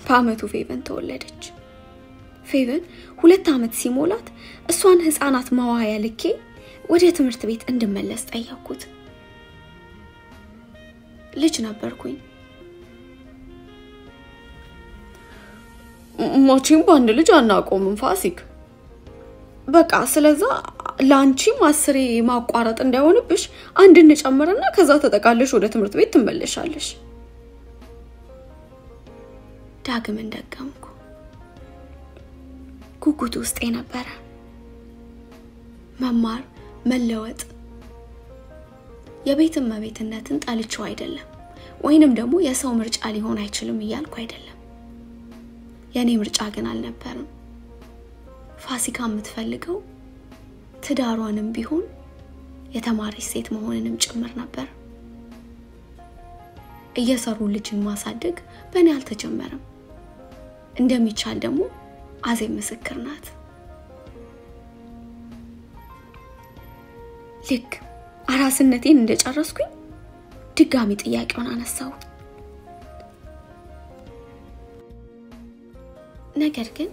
በአመቱ ፌቨን ተወለደች። ፌቨን 2 አመት ሲሞላት እሷን ህፃናት ማዋያ ልኬ ወደ ትምህርት ቤት እንድመለስ ጠየቅኩት። ልጅ ነበርኩኝ። መቼም በአንድ ልጅ አናቆምም ፋሲክ። በቃ ስለዛ ላንቺም 10 ማቋረጥ እንዳይሆንብሽ አንድ እንጨምርና ከዛ ተጠቃለሽ ወደ ትምህርት ቤት ትመለሻለሽ። ዳግም እንደገምኩ ጉጉት ውስጥ የነበረ መማር መለወጥ የቤት እመቤትነትን ጣልቼው አይደለም ወይንም ደግሞ የሰው ምርጫ ሊሆን አይችልም እያልኩ አይደለም። የኔ ምርጫ ግን አልነበረም። ፋሲካ የምትፈልገው ትዳሯንም ቢሆን የተማረች ሴት መሆንንም ጭምር ነበር። እየሰሩ ልጅን ማሳደግ በእኔ አልተጀመረም። እንደሚቻል ደግሞ አዜብ ምስክር ናት። ልክ አራስነቴን እንደጨረስኩኝ ድጋሚ ጥያቄውን አነሳው። ነገር ግን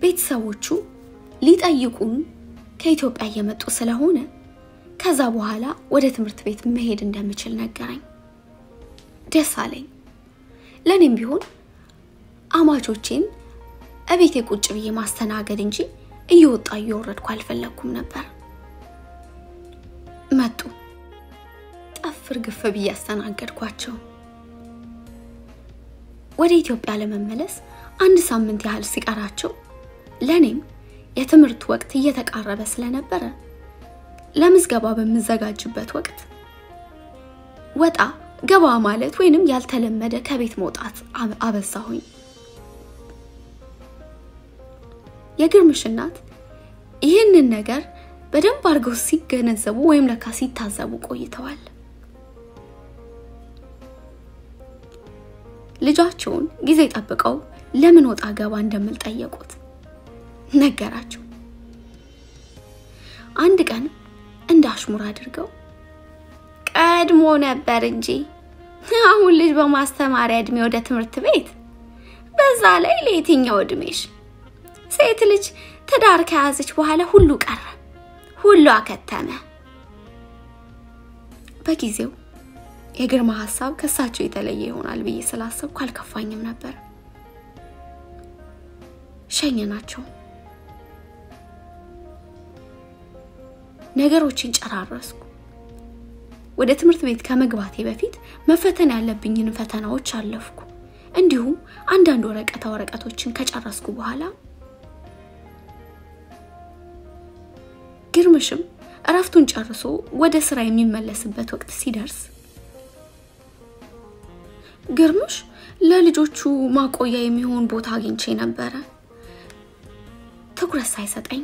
ቤተሰቦቹ ሊጠይቁን ከኢትዮጵያ እየመጡ ስለሆነ ከዛ በኋላ ወደ ትምህርት ቤት መሄድ እንደምችል ነገረኝ። ደስ አለኝ። ለኔም ቢሆን አማቾቼን እቤቴ ቁጭ ብዬ ማስተናገድ እንጂ እየወጣ እየወረድኩ አልፈለኩም ነበር። መጡ። ጠፍር ግፍ ብዬ አስተናገድኳቸው። ወደ ኢትዮጵያ ለመመለስ 1 ሳምንት ያህል ሲቀራቸው ለኔም የትምህርት ወቅት እየተቃረበ ስለነበረ ለምዝገባ በመዘጋጅበት ወቅት ወጣ ገባ ማለት ወይንም ያልተለመደ ከቤት መውጣት አበዛሁኝ። የግርምሽ እናት ይህንን ነገር በደንብ አርገው ሲገነዘቡ ወይም ለካ ሲታዘቡ ቆይተዋል። ልጃቸውን ጊዜ ጠብቀው ለምን ወጣ ገባ እንደምል ጠየቁት። ነገራቸው። አንድ ቀን እንዳሽሙር አድርገው ቀድሞ ነበር እንጂ አሁን ልጅ በማስተማሪያ እድሜ ወደ ትምህርት ቤት በዛ ላይ ለየትኛው እድሜሽ ሴት ልጅ ትዳር ከያዘች በኋላ ሁሉ ቀረ ሁሉ አከተመ። በጊዜው የግርማ ሐሳብ ከሳቸው የተለየ ይሆናል ብዬ ስላሰብኩ አልከፋኝም ነበር። ሸኘናቸው። ነገሮችን ጨራረስኩ። ወደ ትምህርት ቤት ከመግባቴ በፊት መፈተን ያለብኝን ፈተናዎች አለፍኩ። እንዲሁም አንዳንድ ወረቀቶችን ከጨረስኩ በኋላ ግርምሽም እረፍቱን ጨርሶ ወደ ስራ የሚመለስበት ወቅት ሲደርስ ግርምሽ ለልጆቹ ማቆያ የሚሆን ቦታ አግኝቼ ነበር። ትኩረት ሳይሰጠኝ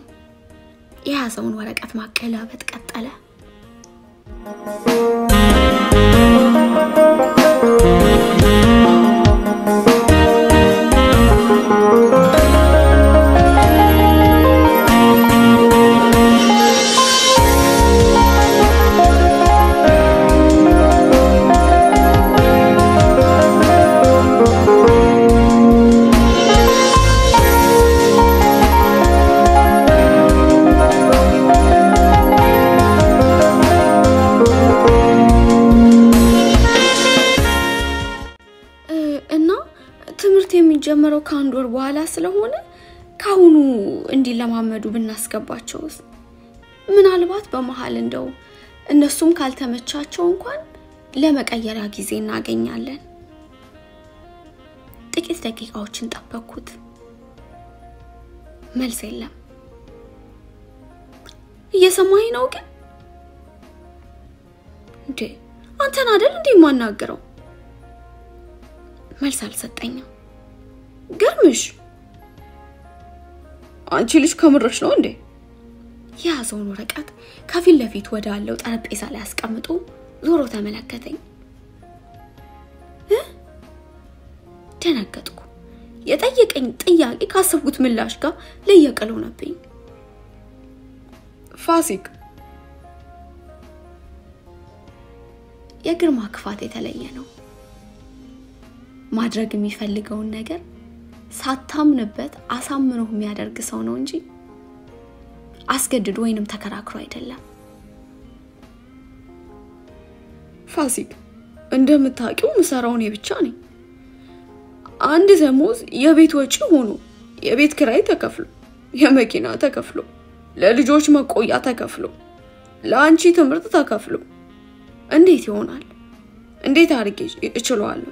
የያዘውን ወረቀት ማቀላበጥ ቀጠለ። የሚጀምረው ከአንድ ወር በኋላ ስለሆነ ካሁኑ እንዲለማመዱ ብናስገባቸውስ ምናልባት በመሃል እንደው እነሱም ካልተመቻቸው እንኳን ለመቀየሪያ ጊዜ እናገኛለን። ጥቂት ደቂቃዎችን ጠበቅኩት። መልስ የለም። እየሰማኝ ነው ግን እንዴ አንተን አይደል እንዴ ማናገረው? መልስ አልሰጠኝም። ገርምሽ አንቺ ልጅ ከምርሽ ነው እንዴ? ያዘውን ወረቀት ከፊት ለፊት ወዳለው ጠረጴዛ ላይ አስቀምጦ ዞሮ ተመለከተኝ። ደነገጥኩ። የጠየቀኝ ጥያቄ ካሰብኩት ምላሽ ጋር ለየቅል ሆነብኝ። ፋሲክ የግርማ ክፋት የተለየ ነው። ማድረግ የሚፈልገውን ነገር ሳታምንበት አሳምነው የሚያደርግ ሰው ነው እንጂ አስገድዶ ወይንም ተከራክሮ አይደለም። ፋሲክ እንደምታውቂው ምሰራው እኔ ብቻ ነኝ። አንድ ደሞዝ የቤት ወጪ ሆኖ የቤት ኪራይ ተከፍሎ የመኪና ተከፍሎ ለልጆች መቆያ ተከፍሎ ለአንቺ ትምህርት ተከፍሎ እንዴት ይሆናል? እንዴት አድርጌ እችላለሁ?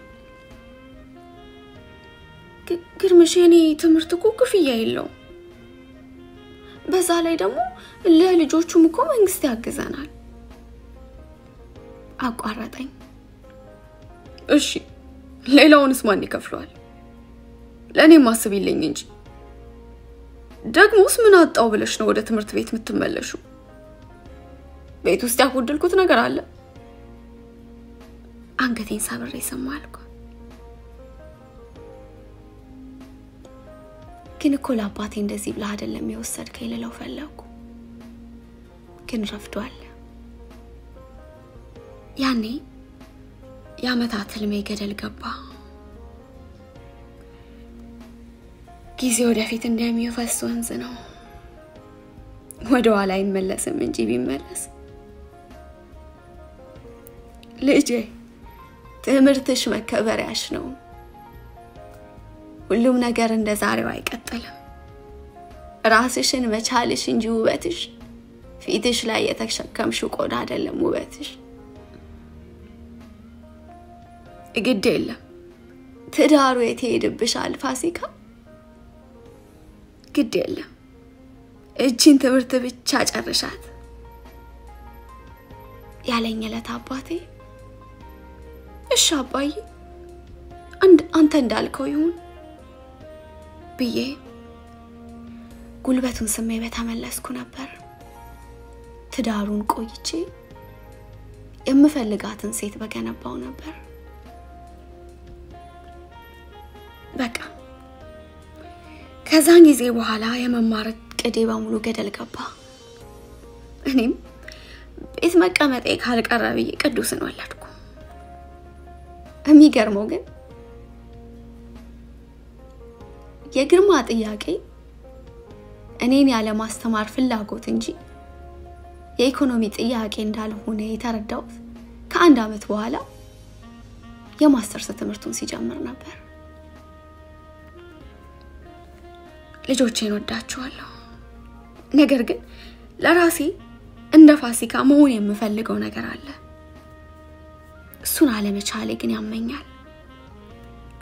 ግርምሽ የኔ ትምህርት እኮ ክፍያ የለውም። በዛ ላይ ደግሞ ለልጆቹም እኮ መንግስት ያግዘናል። አቋረጠኝ። እሺ ሌላውንስ ማን ይከፍለዋል? ለኔ ማስብልኝ እንጂ። ደግሞስ ምን አጣው ብለሽ ነው ወደ ትምህርት ቤት የምትመለሹ? ቤት ውስጥ ያጎደልኩት ነገር አለ? አንገቴን ሰብሬ ሰማልኩ። ግን እኮ ለአባቴ እንደዚህ ብለህ አይደለም የወሰድከኝ ልለው ፈለኩ። ግን ረፍዷል። ያኔ ያመታት ህልሜ ገደል ገባ። ጊዜ ወደፊት እንደሚፈስ ወንዝ ነው። ወደ ኋላ አይመለስም እንጂ ቢመለስ። ልጄ ትምህርትሽ መከበሪያሽ ነው። ሁሉም ነገር እንደዛሬው አይቀጥልም። ራስሽን መቻልሽ እንጂ ውበትሽ ፊትሽ ላይ የተሸከምሽው ቆዳ አይደለም ውበትሽ። ግድ የለም ትዳሩ የትሄድብሻል ፋሲካ። ግድ የለም እቺን ትምህርት ብቻ ጨርሻት ያለኝ ዕለት አባቴ እሺ አባዬ አንተ እንዳልከው ይሁን ብዬ ጉልበቱን ስሜ በተመለስኩ ነበር። ትዳሩን ቆይቼ የምፈልጋትን ሴት በገነባው ነበር። በቃ ከዛን ጊዜ በኋላ የመማር ቅዴ በሙሉ ገደል ገባ። እኔም ቤት መቀመጤ ካልቀረ ብዬ ቅዱስን ወለድኩ። የሚገርመው ግን የግርማ ጥያቄ እኔን ያለ ማስተማር ፍላጎት እንጂ የኢኮኖሚ ጥያቄ እንዳልሆነ የተረዳሁት ከአንድ አመት በኋላ የማስተርስ ትምህርቱን ሲጀምር ነበር። ልጆቼን ወዳቸዋለሁ። ነገር ግን ለራሴ እንደ ፋሲካ መሆን የምፈልገው ነገር አለ። እሱን አለመቻሌ ግን ያመኛል።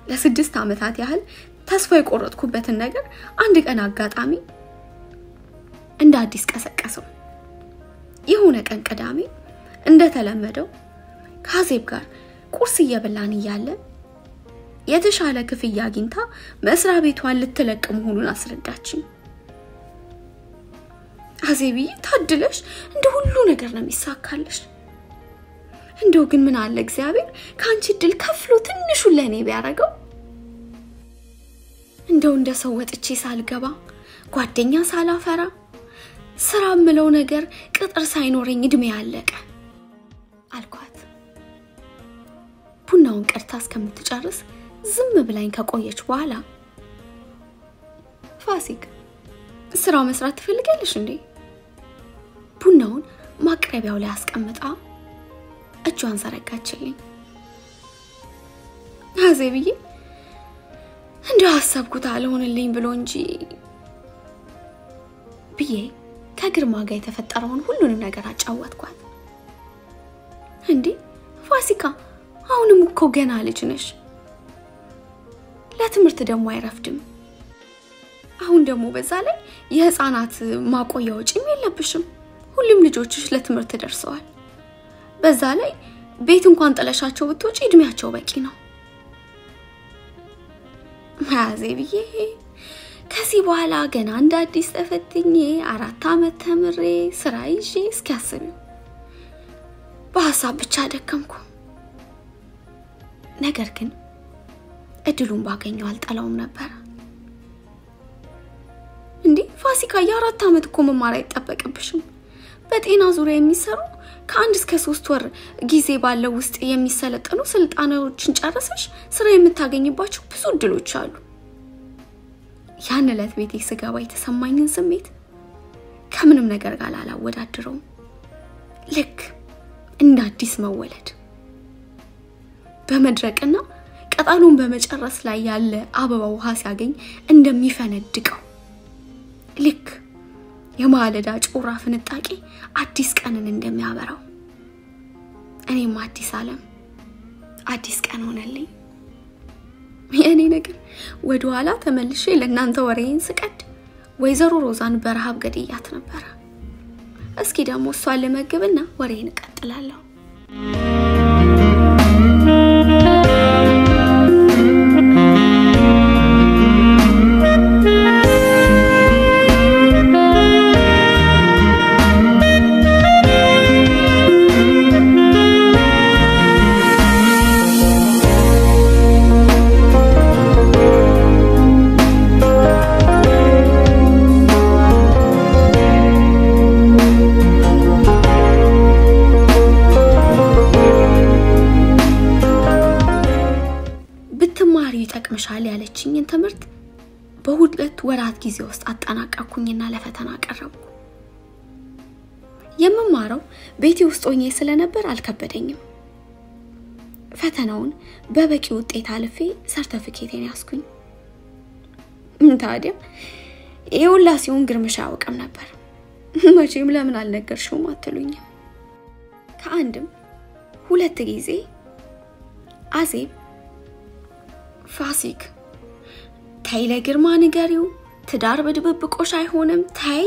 ለ6 አመታት ያህል ተስፋ የቆረጥኩበትን ነገር አንድ ቀን አጋጣሚ እንደ አዲስ ቀሰቀሰው። የሆነ ቀን ቅዳሜ እንደተለመደው ካዜብ ጋር ቁርስ እየበላን እያለ የተሻለ ክፍያ አግኝታ መስሪያ ቤቷን ልትለቅ መሆኑን አስረዳችኝ። አዜቢ ታድለሽ፣ እንደ ሁሉ ነገር ነው የሚሳካልሽ። እንደው ግን ምን አለ እግዚአብሔር ካንቺ ድል ከፍሎ ትንሹ ለኔ ቢያረጋው። እንደው እንደ ሰው ወጥቼ ሳልገባ ጓደኛ ሳላፈራ ስራ ምለው ነገር ቅጥር ሳይኖረኝ እድሜ ያለቀ አልኳት። ቡናውን ቀርታ እስከምትጨርስ ዝም ብላኝ ከቆየች በኋላ ፋሲክ ስራው መስራት ትፈልጋለሽ እንዴ? ቡናውን ማቅረቢያው ላይ አስቀምጣ እጇን ዘረጋችልኝ። አዜብዬ እንደው አሰብኩት አልሆንልኝ ብሎ እንጂ ብዬ ከግርማ ጋር የተፈጠረውን ሁሉንም ነገር አጫወትኳት። እንዴ ፋሲካ አሁንም እኮ ገና ልጅ ነሽ፣ ለትምህርት ደግሞ አይረፍድም። አሁን ደግሞ በዛ ላይ የህፃናት ማቆያ ወጪም የለብሽም። ሁሉም ልጆችሽ ለትምህርት ደርሰዋል። በዛ ላይ ቤት እንኳን ጥለሻቸው ብትወጪ እድሜያቸው በቂ ነው። ማዘብዬ ከዚህ በኋላ ገና እንደ አዲስ ተፈትኜ 4 አመት ተምሬ ስራ ይዤ እስኪያስብው በሐሳብ ብቻ ደከምኩ። ነገር ግን እድሉን ባገኘው አልጠላውም ነበር። እንዴ ፋሲካ የ4 አመት እኮ መማር አይጠበቅብሽም። በጤና ዙሪያ የሚሰሩ ከ1 እስከ 3 ወር ጊዜ ባለው ውስጥ የሚሰለጠኑ ስልጣኖችን ጨርሰሽ ስራ የምታገኝባቸው ብዙ እድሎች አሉ። ያን ዕለት ቤቴ ስገባ የተሰማኝን ስሜት ከምንም ነገር ጋር አላወዳድረውም። ልክ እንደ አዲስ መወለድ፣ በመድረቅና ቅጠሉን በመጨረስ ላይ ያለ አበባ ውሃ ሲያገኝ እንደሚፈነድቀው ልክ የማለዳ ጮራ ፍንጣቂ አዲስ ቀንን እንደሚያበራው እኔም አዲስ ዓለም አዲስ ቀን ሆነልኝ። የኔ ነገር ወደ ኋላ ተመልሼ ለእናንተ ወሬን ስቀድ ወይዘሮ ሮዛን በረሃብ ገድያት ነበር። እስኪ ደግሞ እሷን ለመግብና ወሬን እቀጥላለሁ። ይጠቅምሻል ያለችኝን ትምህርት በሁለት ወራት ጊዜ ውስጥ አጠናቀቅኩኝና ለፈተና ቀረብኩ። የምማረው ቤቴ ውስጥ ሆኜ ስለነበር አልከበደኝም። ፈተናውን በበቂ ውጤት አልፌ ሰርቲፊኬቴን ያስኩኝ። ታዲያ የሁላ ሲሆን ግርምሽ አያውቅም ነበር። መቼም ለምን አልነገርሽውም አትሉኝም። ከአንድም ሁለት ጊዜ አዜብ ፋሲክ ታይ ለግርማ ንገሪው ትዳር በድብብቆሽ አይሆንም ታይ።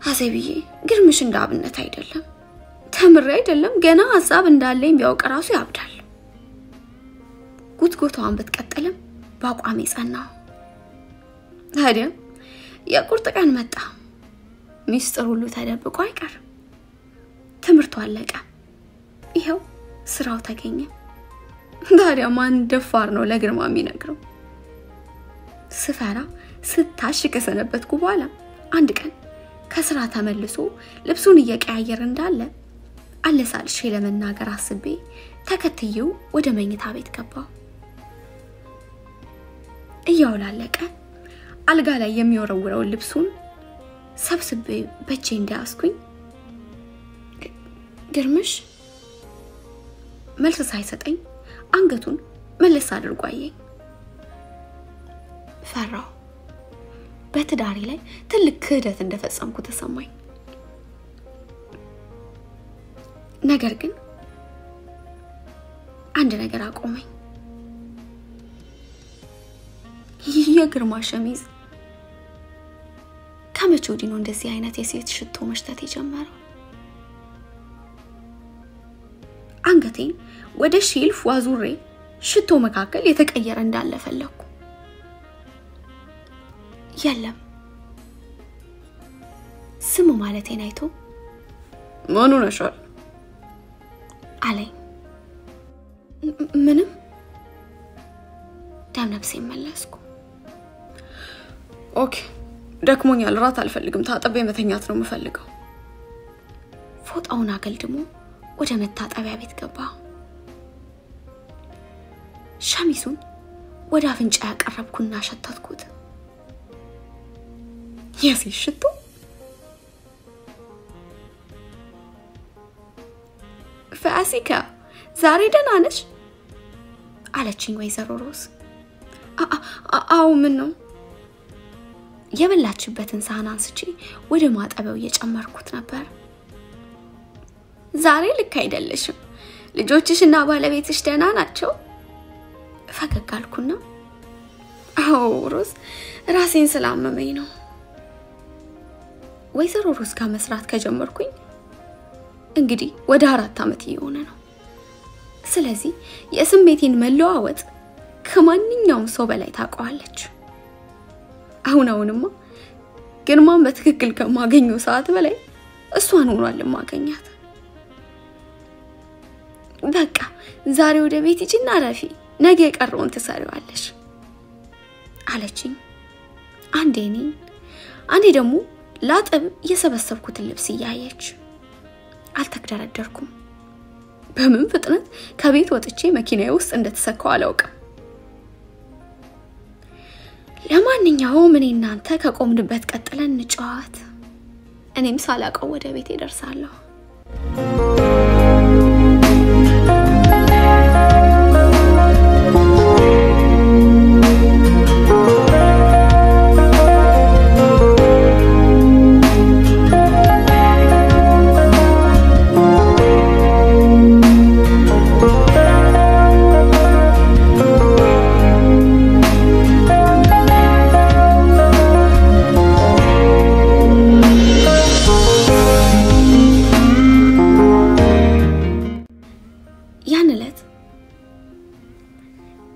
አዜብዬ ግርምሽ እንዳብነት አይደለም፣ ተምሬ አይደለም ገና ሐሳብ እንዳለኝ ቢያውቅ ራሱ ያብዳል። ጉትጎታውን ብትቀጥልም ባቋሜ ጸናው። ታዲያ የቁርጥ ቀን መጣ። ሚስጥር ሁሉ ተደብቆ አይቀር። ትምህርቱ አለቀ። ይሄው ስራው ተገኘ። ታዲያ ማን ደፋር ነው ለግርማ የሚነግረው? ስፈራ ስታሽ ከሰነበትኩ በኋላ አንድ ቀን ከስራ ተመልሶ ልብሱን እየቀያየረ እንዳለ አለሳልሽ ለመናገር አስቤ ተከትየው ወደ መኝታ ቤት ገባው። እያውላለቀ አልጋ ላይ የሚወረውረው ልብሱን ሰብስቤ በእጄ እንዳያስኩኝ ግርምሽ መልስ ሳይሰጠኝ አንገቱን መለስ አድርጎ አየኝ። ፈራው። በትዳሬ ላይ ትልቅ ክህደት እንደፈጸምኩ ተሰማኝ። ነገር ግን አንድ ነገር አቆመኝ። የግርማ ሸሚዝ ከመቼ ወዲህ ነው እንደዚህ አይነት የሴት ሽቶ መሽተት የጀመረው? አንገቴን ወደ ሼልፍ ዋዙሬ ሽቶ መካከል የተቀየረ እንዳለ ፈለኩ። የለም። ስሙ ማለቴን አይቶ ማኑ ነሻል አለኝ። ምንም ዳምነብሴ መለስኩ። ኦኬ ደክሞኛል፣ ራት አልፈልግም፣ ታጠቤ መተኛት ነው የምፈልገው። ፎጣውን አገልድሞ ወደ መታጠቢያ ቤት ገባ። ሸሚዙን ወደ አፍንጫ ያቀረብኩና ሸተትኩት። የሴት ሽቶ። ፋሲካ ዛሬ ደህና ነሽ አለችኝ ወይዘሮ ሮዝ። አው ምን ነው? የበላችበትን ሳህን አንስቼ ወደ ማጠቢያው እየጨመርኩት ነበር። ዛሬ ልክ አይደለሽም። ልጆችሽና ባለቤትሽ ደህና ናቸው? ፈገግ አልኩና አው ሮዝ ራሴን ስላመመኝ ነው። ወይዘሮ ሮዝ ጋር መስራት ከጀመርኩኝ እንግዲህ ወደ 4 አመት እየሆነ ነው። ስለዚህ የስሜቴን መለዋወጥ ከማንኛውም ሰው በላይ ታውቀዋለች። አሁንማ ግርማን በትክክል ከማገኘው ሰዓት በላይ እሷን ሆኗል ማገኛት። በቃ ዛሬ ወደ ቤት ሂጂና ረፊ፣ ነገ የቀረውን ትሰሪዋለሽ አለችኝ። አንዴ ደግሞ ላጥብ የሰበሰብኩትን ልብስ እያየች አልተከደረደርኩም። በምን ፍጥነት ከቤት ወጥቼ መኪናዬ ውስጥ እንደተሰካው አላውቅም። ለማንኛውም እኔ እናንተ ከቆምንበት ቀጥለን እንጫወት። እኔም ሳላቀው ወደ ቤት እደርሳለሁ።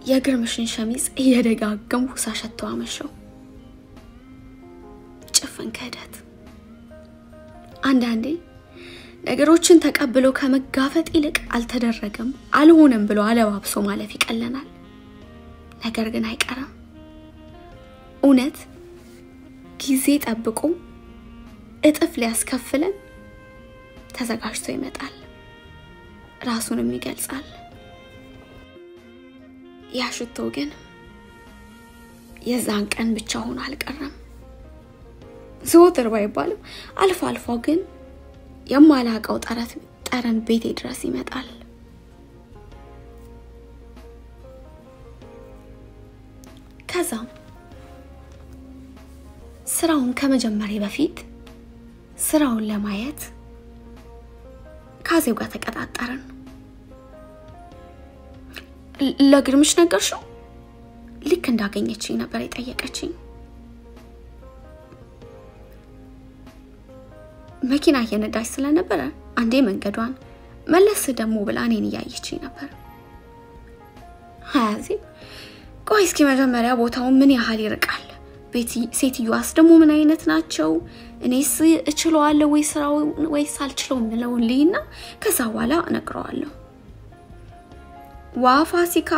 የግርምሽን ሸሚዝ እየደጋገምኩ ሳሸተው አመሸው። ጭፍን ከዳት። አንዳንዴ ነገሮችን ተቀብሎ ከመጋፈጥ ይልቅ አልተደረገም አልሆነም ብሎ አለባብሶ ማለፍ ይቀለናል። ነገር ግን አይቀርም። እውነት ጊዜ ጠብቆ እጥፍ ሊያስከፍለን ተዘጋጅቶ ይመጣል። ራሱንም ይገልጻል። ያሽቶ ግን የዛን ቀን ብቻ ሆኖ አልቀረም። ዘወትር ባይባልም አልፎ ግን የማላቀው ጠረን ቤቴ ድረስ ይመጣል። ከዛም ስራውን ከመጀመሪያ በፊት ስራውን ለማየት ካዜው ጋር ተቀጣጣረን። ለግርምሽ ነገርሽው? ልክ እንዳገኘችኝ ነበር የጠየቀችኝ። መኪና እየነዳች ስለነበረ አንዴ መንገዷን መለስ ደግሞ ብላ እኔን እያየችኝ ነበር። ሃዚ ቆይ እስኪ መጀመሪያ ቦታው ምን ያህል ይርቃል? ሴትዮዋስ ደግሞ ምን አይነት ናቸው? እኔስ እችለዋለሁ ወይ ስራው ወይስ አልችለውም ነው ልይና ከዛ በኋላ እነግረዋለሁ። ዋፋሲካ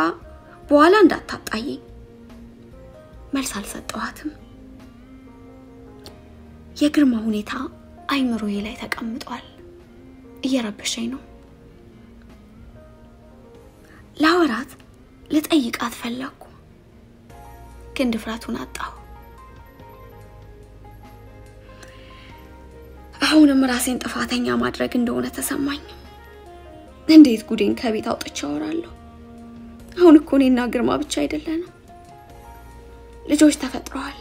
በኋላ እንዳታጣይ መልስ አልሰጠዋትም። የግርማ ሁኔታ አይምሮዬ ላይ ተቀምጧል። እየረበሸኝ ነው። ላወራት ልጠይቃት ፈለኩ፣ ግን ድፍረቱን አጣሁ። አሁንም ራሴን ጥፋተኛ ማድረግ እንደሆነ ተሰማኝ። እንዴት ጉዴን ከቤት አውጥቼ አወራለሁ? አሁን እኮ እኔና ግርማ ብቻ አይደለንም፣ ልጆች ተፈጥረዋል።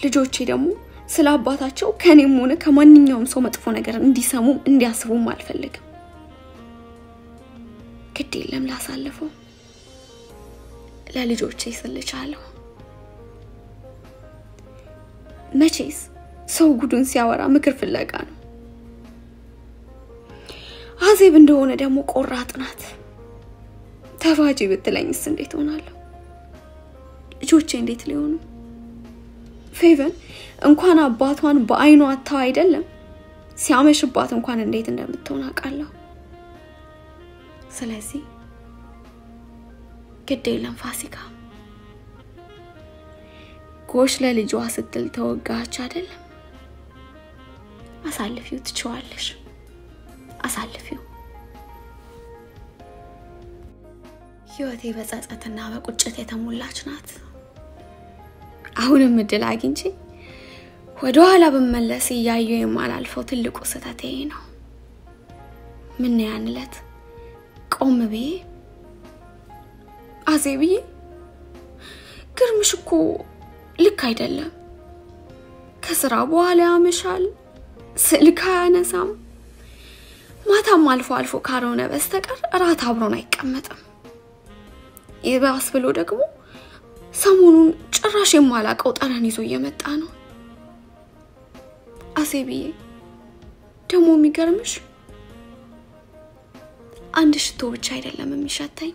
ልጆቼ ደግሞ ስለ አባታቸው ከኔም ሆነ ከማንኛውም ሰው መጥፎ ነገር እንዲሰሙም እንዲያስቡም አልፈልግም። ግድ የለም ላሳልፈው፣ ለልጆቼ ስልቻለሁ። መቼስ ሰው ጉዱን ሲያወራ ምክር ፍለጋ ነው። አዜብ እንደሆነ ደግሞ ቆራጥ ናት። ተፋጂ ብትለኝስ እንዴት ሆናለሁ? ልጆቼ እንዴት ሊሆኑ? ፌቨን እንኳን አባቷን በአይኗ አታው አይደለም ሲያመሽባት እንኳን እንዴት እንደምትሆን አውቃለሁ። ስለዚህ ግድ የለም ፋሲካ፣ ጎሽ ለልጇ ስትል ተወጋች አይደለም። አሳልፊው ትችዋለሽ፣ አሳልፊው። ህይወቴ በጸጸትና በቁጭት የተሞላች ናት። አሁንም እድል አግኝቼ ወደ ኋላ በመለስ ያየው የማላልፈው ትልቁ ስህተቴ ነው። ምን ያንለት ቆም ብዬ አዜብዬ ግርምሽ እኮ ልክ አይደለም ከስራ በኋላ ያመሻል ስልክ አያነሳም ማታም አልፎ ካልሆነ በስተቀር እራት አብሮን አይቀመጥም ይባስ ብሎ ደግሞ ሰሞኑን ጭራሽ የማላቀው ጠረን ይዞ እየመጣ ነው አዜብዬ ደሞ የሚገርምሽ አንድ ሽቶ ብቻ አይደለም የሚሸተኝ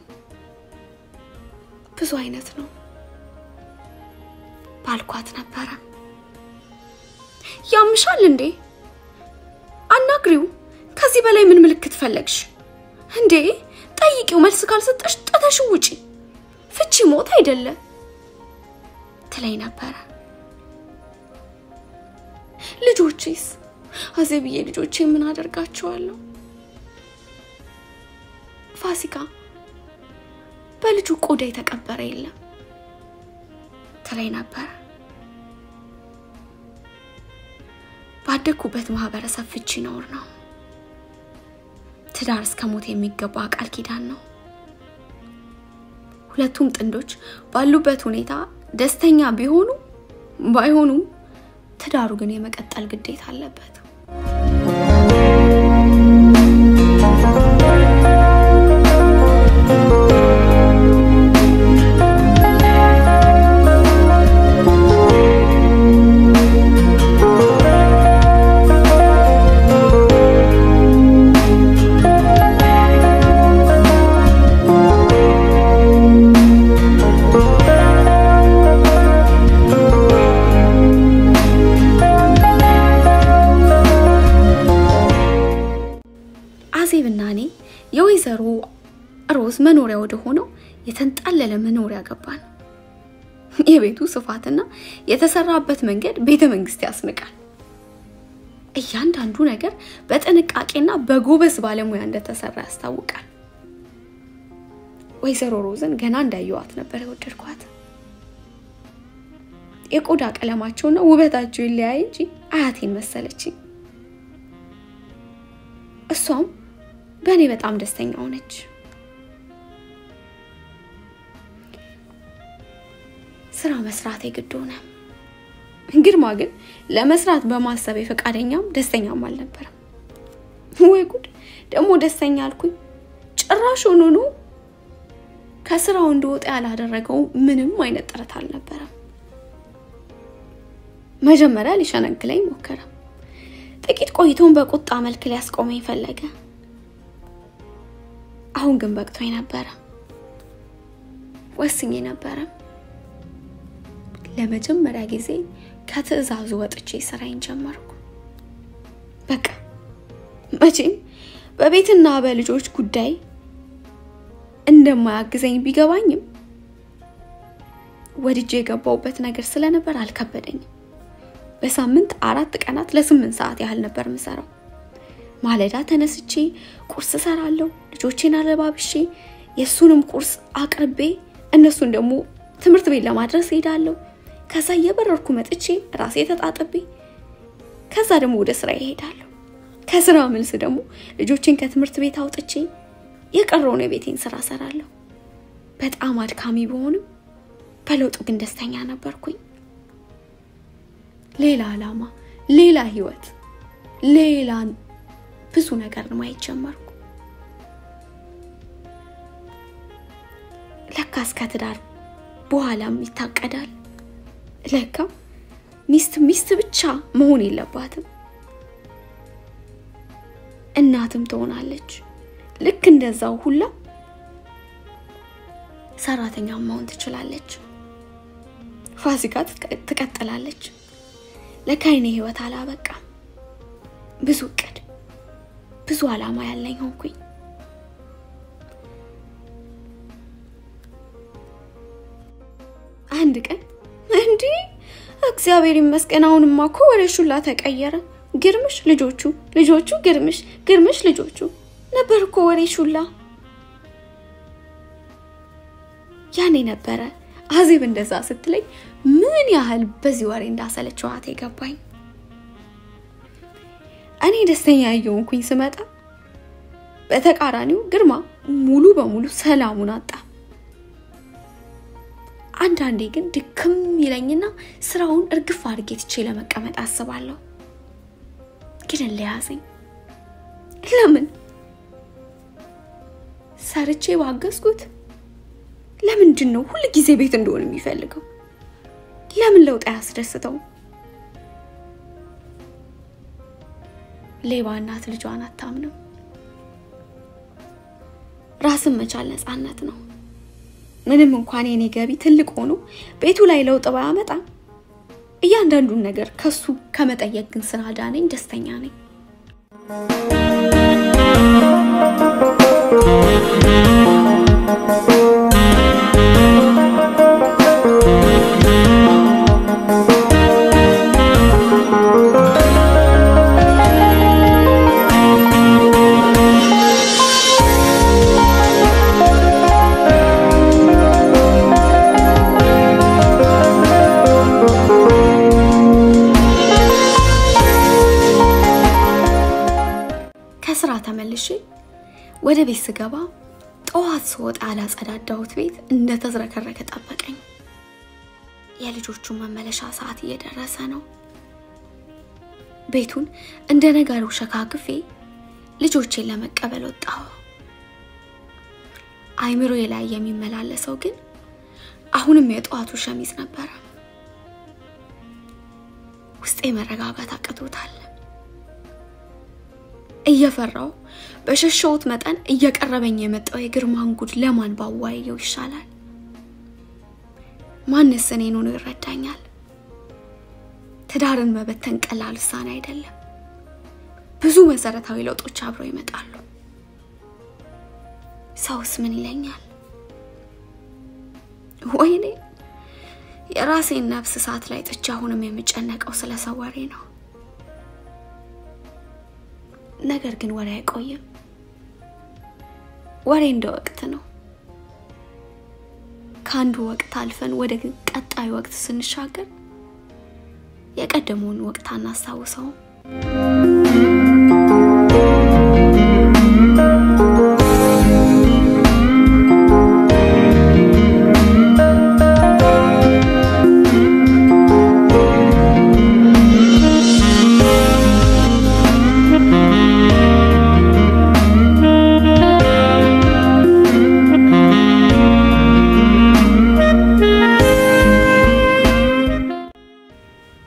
ብዙ አይነት ነው ባልኳት ነበር ያምሻል እንዴ አናግሪው ከዚህ በላይ ምን ምልክት ፈለግሽ እንዴ ጠይቂው መልስ ካልሰጠሽ ጥተሽ ውጪ ፍቺ ሞት አይደለ ትለይ ነበር ልጆቼስ አዜብዬ ልጆቼ ምን አደርጋቸዋለሁ ፋሲካ በልጁ ቆዳ የተቀበረ የለም ትለይ ነበር ባደኩበት ማህበረሰብ ፍቺ ነውር ነው ትዳር እስከ ሞት የሚገባ ቃል ኪዳን ነው ሁለቱም ጥንዶች ባሉበት ሁኔታ ደስተኛ ቢሆኑ ባይሆኑ ትዳሩ ግን የመቀጠል ግዴታ አለበት የወይዘሮ ሮዝ መኖሪያ ወደ ሆነው የተንጣለለ መኖሪያ ገባን የቤቱ ስፋትና የተሰራበት መንገድ ቤተ መንግስት ያስንቃል እያንዳንዱ ነገር በጥንቃቄና በጎበዝ ባለሙያ እንደተሰራ ያስታውቃል ወይዘሮ ሮዝን ገና እንዳየዋት ነበር የወደድኳት የቆዳ ቀለማቸውና ውበታቸው ይለያይ እንጂ አያቴን መሰለችኝ እሷም በኔ በጣም ደስተኛ ሆነች ስራ መስራት የግድ ሆነ ግርማ ግን ለመስራት በማሰብ ፈቃደኛም ደስተኛም አልነበረም ወይ ጉድ ደሞ ደስተኛ አልኩኝ ጭራሽ ሆኖ ከስራው እንደወጣ ያላደረገው ምንም አይነት ጥረት አልነበረም መጀመሪያ ሊሸነግለኝ ሞከረ ጥቂት ቆይቶን በቁጣ መልክ ሊያስቆመኝ ፈለገ አሁን ግን በቅቶኝ ነበር ወስኜ ነበር ለመጀመሪያ ጊዜ ከትዕዛዙ ወጥቼ ስራዬን ጀመርኩ በቃ መቼም በቤትና በልጆች ጉዳይ እንደማያግዘኝ ቢገባኝም ወድጄ የገባውበት ነገር ስለነበር አልከበደኝም በሳምንት 4 ቀናት ለ8 ሰዓት ያህል ነበር ምሰራው ማለዳ ተነስቼ ቁርስ ሰራለሁ ልጆቼን አለባብሼ የሱንም ቁርስ አቅርቤ እነሱን ደግሞ ትምህርት ቤት ለማድረስ ሄዳለሁ ከዛ የበረርኩ መጥቼ ራሴ ተጣጥቤ ከዛ ደግሞ ወደ ስራ እሄዳለሁ ከስራ መልስ ደግሞ ልጆቼን ከትምህርት ቤት አውጥቼ የቀረውን የቤቴን ስራ ሰራለሁ በጣም አድካሚ ቢሆንም በለውጡ ግን ደስተኛ ነበርኩኝ ሌላ አላማ ሌላ ህይወት ሌላ ብዙ ነገር ማየት ጀመርኩ ለካስ ከትዳር በኋላም ይታቀዳል ለካ ሚስት ብቻ መሆን የለባትም እናትም ትሆናለች ልክ እንደዛው ሁላ ሰራተኛ መሆን ትችላለች ፋሲካ ትቀጥላለች ለካይኔ ህይወት አላበቃ ብዙ ቀድ ብዙ አላማ ያለኝ ሆንኩኝ አንድ ቀን እንዴ እግዚአብሔር ይመስገን አሁንማ እኮ ወሬሹላ ተቀየረ ግርምሽ ልጆቹ ግርምሽ ልጆቹ ነበር እኮ ወሬሹላ ያኔ ነበረ አዜብ እንደዛ ስትለኝ ምን ያህል በዚህ ወሬ እንዳሰለችዋት የገባኝ እኔ ደስተኛ ያየሁንኩኝ ስመጣ በተቃራኒው ግርማ ሙሉ በሙሉ ሰላሙን አጣ። አንዳንዴ ግን ድክም ይለኝና ስራውን እርግፍ አድርጌ ትቼ ለመቀመጥ አስባለሁ። ግን ለያዘኝ ለምን ሰርቼ ባገዝኩት ለምንድን ነው ሁሉ ጊዜ ቤት እንደሆነ የሚፈልገው? ለምን ለውጥ ያስደስተው? ሌባ እናት ልጇን አታምነው። ራስን መቻል ነፃነት ነው። ምንም እንኳን የኔ ገቢ ትልቅ ሆኖ ቤቱ ላይ ለውጥ ባያመጣ እያንዳንዱን ነገር ከሱ ከመጠየቅ ግን ስላዳነኝ ደስተኛ ነኝ። ወደ ቤት ስገባ ጠዋት ስወጣ አላጸዳዳሁት ቤት እንደተዝረከረከ ተጣበቀኝ። የልጆቹ መመለሻ ሰዓት እየደረሰ ነው። ቤቱን እንደ ነገሩ ሸካክፌ ልጆቼን ለመቀበል ወጣሁ። አይምሮዬ ላይ የሚመላለሰው ግን አሁንም የጠዋቱ ሸሚዝ ነበር። ውስጤ መረጋጋት አቅቶታል። እየፈራው በሸሸውት መጠን እየቀረበኝ የመጣው የግርማን ጉድ ለማን ባዋየው ይሻላል? ማንስ እኔን ሆኖ ይረዳኛል? ትዳርን መበተን ቀላል ውሳኔ አይደለም። ብዙ መሰረታዊ ለውጦች አብረው ይመጣሉ። ሰውስ ምን ይለኛል? ወይኔ የራሴን ነፍስ ሰዓት ላይ ጥቻ አሁንም የምጨነቀው ስለ ሰው ወሬ ነው። ነገር ግን ወሬ አይቆይም። ወሬ እንደ ወቅት ነው። ካንዱ ወቅት አልፈን ወደ ቀጣይ ወቅት ስንሻገር የቀደመውን ወቅት አናስታውሰው።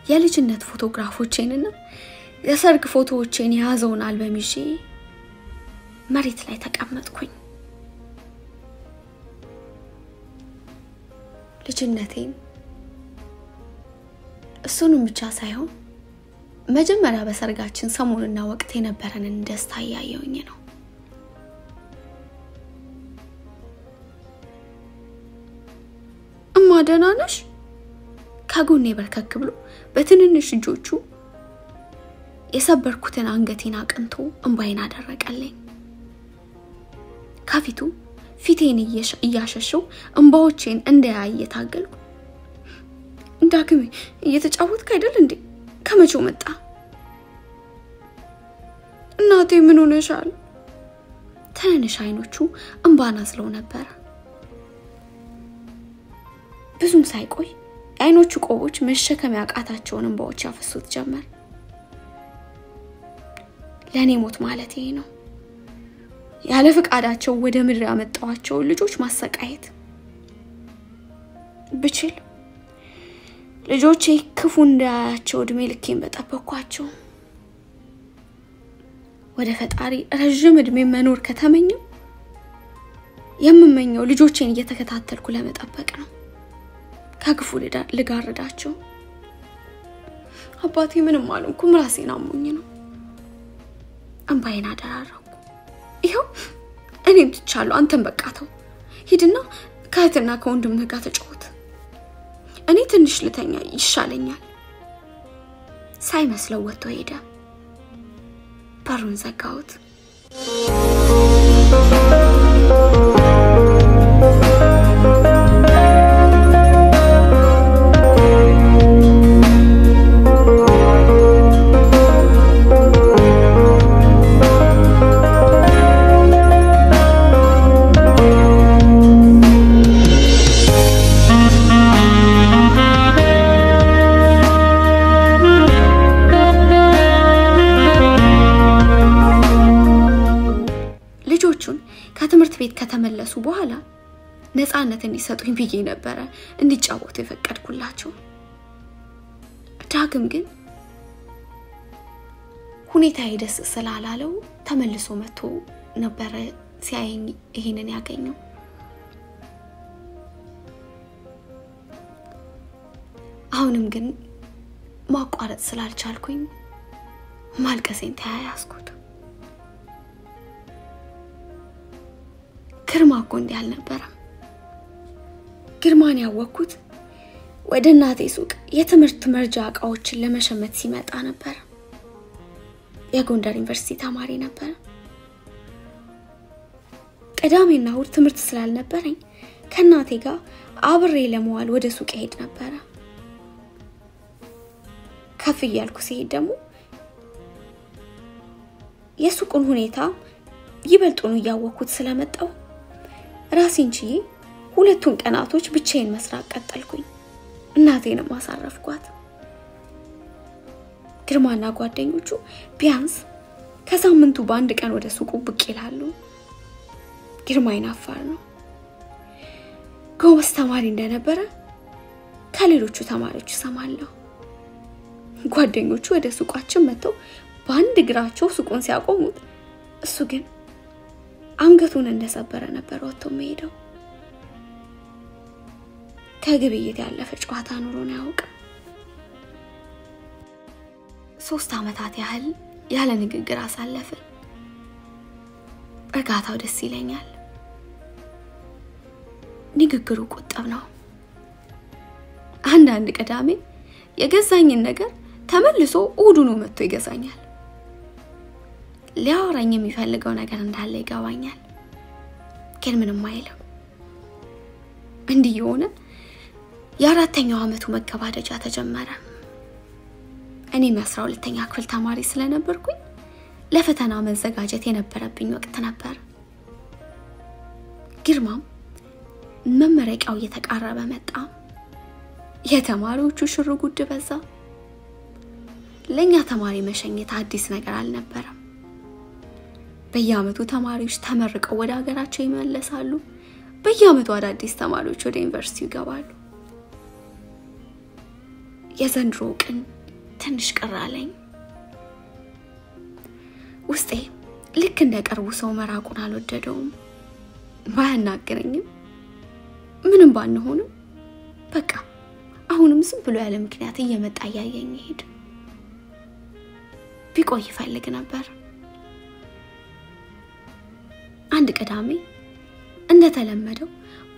የልጅነት ፎቶግራፎቼንና የሰርግ ፎቶዎቼን ያዘውን አልበም ይዤ መሬት ላይ ተቀመጥኩኝ። ልጅነቴን እሱንም ብቻ ሳይሆን መጀመሪያ በሰርጋችን ሰሞንና ወቅት የነበረንን ደስታ ያየውኝ ነው። እማ ደህና ነሽ? ከጎኔ በርከክ ብሎ በትንንሽ እጆቹ የሰበርኩትን አንገቴን አቅንቶ እንባይን አደረቀልኝ። ከፊቱ ፊቴን እያሸሸው እንባዎቼን እንደያየ ታገልኩ። እንዳግሜ እየተጫወትክ አይደል እንዴ? ከመቼው መጣ? እናቴ ምን ሆነሻል? ትንንሽ አይኖቹ እንባን አዝለው ነበር። ብዙም ሳይቆይ አይኖቹ ቆቦች መሸከም ያቃታቸውን እንባዎች ያፈሱት ጀመር። ለኔ ሞት ማለት ይሄ ነው። ያለ ፍቃዳቸው ወደ ምድር ያመጣዋቸው ልጆች ማሰቃየት ብችል ልጆቼ ክፉ እንዳያቸው እድሜ ልኬን በጠበቅኳቸው። ወደ ፈጣሪ ረጅም እድሜ መኖር ከተመኘው የምመኘው ልጆቼን እየተከታተልኩ ለመጠበቅ ነው። ከክፉ ልጋርዳቸው። አባቴ ምንም አልሆንኩም፣ ራሴን አሞኝ ነው። እንባዬን አደራረኩ። ይኸው እኔም ትቻለሁ፣ አንተም በቃተው። ሂድና ከእህትና ከወንድምህ ጋር ተጫወት። እኔ ትንሽ ልተኛ ይሻለኛል። ሳይመስለው ወጥቶ ሄደ። በሩን ዘጋሁት። ልጆቹን ከትምህርት ቤት ከተመለሱ በኋላ ነፃነት እንዲሰጡኝ ብዬ ነበር እንዲጫወቱ የፈቀድኩላቸው። ዳግም ግን ሁኔታዬ ደስ ስላላለው ተመልሶ መጥቶ ነበር ሲያየኝ ይሄንን ያገኘው። አሁንም ግን ማቋረጥ ስላልቻልኩኝ ማልቀሴን ተያያዝኩት። ግርማ እኮ እንዲህ አልነበረም። ግርማን ያወቅኩት ወደ እናቴ ሱቅ የትምህርት መርጃ ዕቃዎችን ለመሸመት ሲመጣ ነበር። የጎንደር ዩኒቨርሲቲ ተማሪ ነበር። ቅዳሜና እሁድ ትምህርት ስላልነበረኝ ከእናቴ ጋር አብሬ ለመዋል ወደ ሱቅ ሄድ ነበር። ከፍ እያልኩ ሲሄድ ደግሞ የሱቁን ሁኔታ ይበልጡን ያወቅኩት ስለመጣው ራሴን ችዬ ሁለቱን ቀናቶች ብቻዬን መስራት ቀጠልኩኝ። እናቴንም አሳረፍኳት። ግርማና ጓደኞቹ ቢያንስ ከሳምንቱ በአንድ ቀን ወደ ሱቁ ብቅ ይላሉ። ግርማ ይናፋር ነው። ጎበዝ ተማሪ እንደነበረ ከሌሎቹ ተማሪዎች ሰማለሁ። ጓደኞቹ ወደ ሱቃችን መጥተው በአንድ እግራቸው ሱቁን ሲያቆሙት እሱ ግን አንገቱን እንደሰበረ ነበር ወጥቶ የሚሄደው። ከግብይት ያለፈ ጨዋታ ኑሮን አያውቅም። 3 ዓመታት ያህል ያለ ንግግር አሳለፈን። እርጋታው ደስ ይለኛል። ንግግሩ ቁጥብ ነው። አንዳንድ ቅዳሜ የገዛኝን ነገር ተመልሶ እሁዱኑ መጥቶ ይገዛኛል። ሊያወራኝ የሚፈልገው ነገር እንዳለ ይገባኛል፣ ግን ምንም አይልም። እንዲህ የሆነ የ4ኛው ዓመቱ መገባደጃ ተጀመረ። እኔም 12ኛ ክፍል ተማሪ ስለነበርኩኝ ለፈተና መዘጋጀት የነበረብኝ ወቅት ነበር። ግርማም መመረቂያው እየተቃረበ መጣ። የተማሪዎቹ ሽርጉድ በዛ። ለኛ ተማሪ መሸኘት አዲስ ነገር አልነበረም። በየዓመቱ ተማሪዎች ተመርቀው ወደ ሀገራቸው ይመለሳሉ። በየዓመቱ አዳዲስ ተማሪዎች ወደ ዩኒቨርሲቲው ይገባሉ። የዘንድሮ ቀን ትንሽ ቀራለኝ። ውስጤ ልክ እንደ ቀርቡ ሰው መራቁን አልወደደውም። ባያናገረኝም ምንም ባንሆንም በቃ አሁንም ዝም ብሎ ያለ ምክንያት እየመጣ ያየኝ ይሄድ። ቢቆይ ይፈልግ ነበር። አንድ ቅዳሜ እንደተለመደው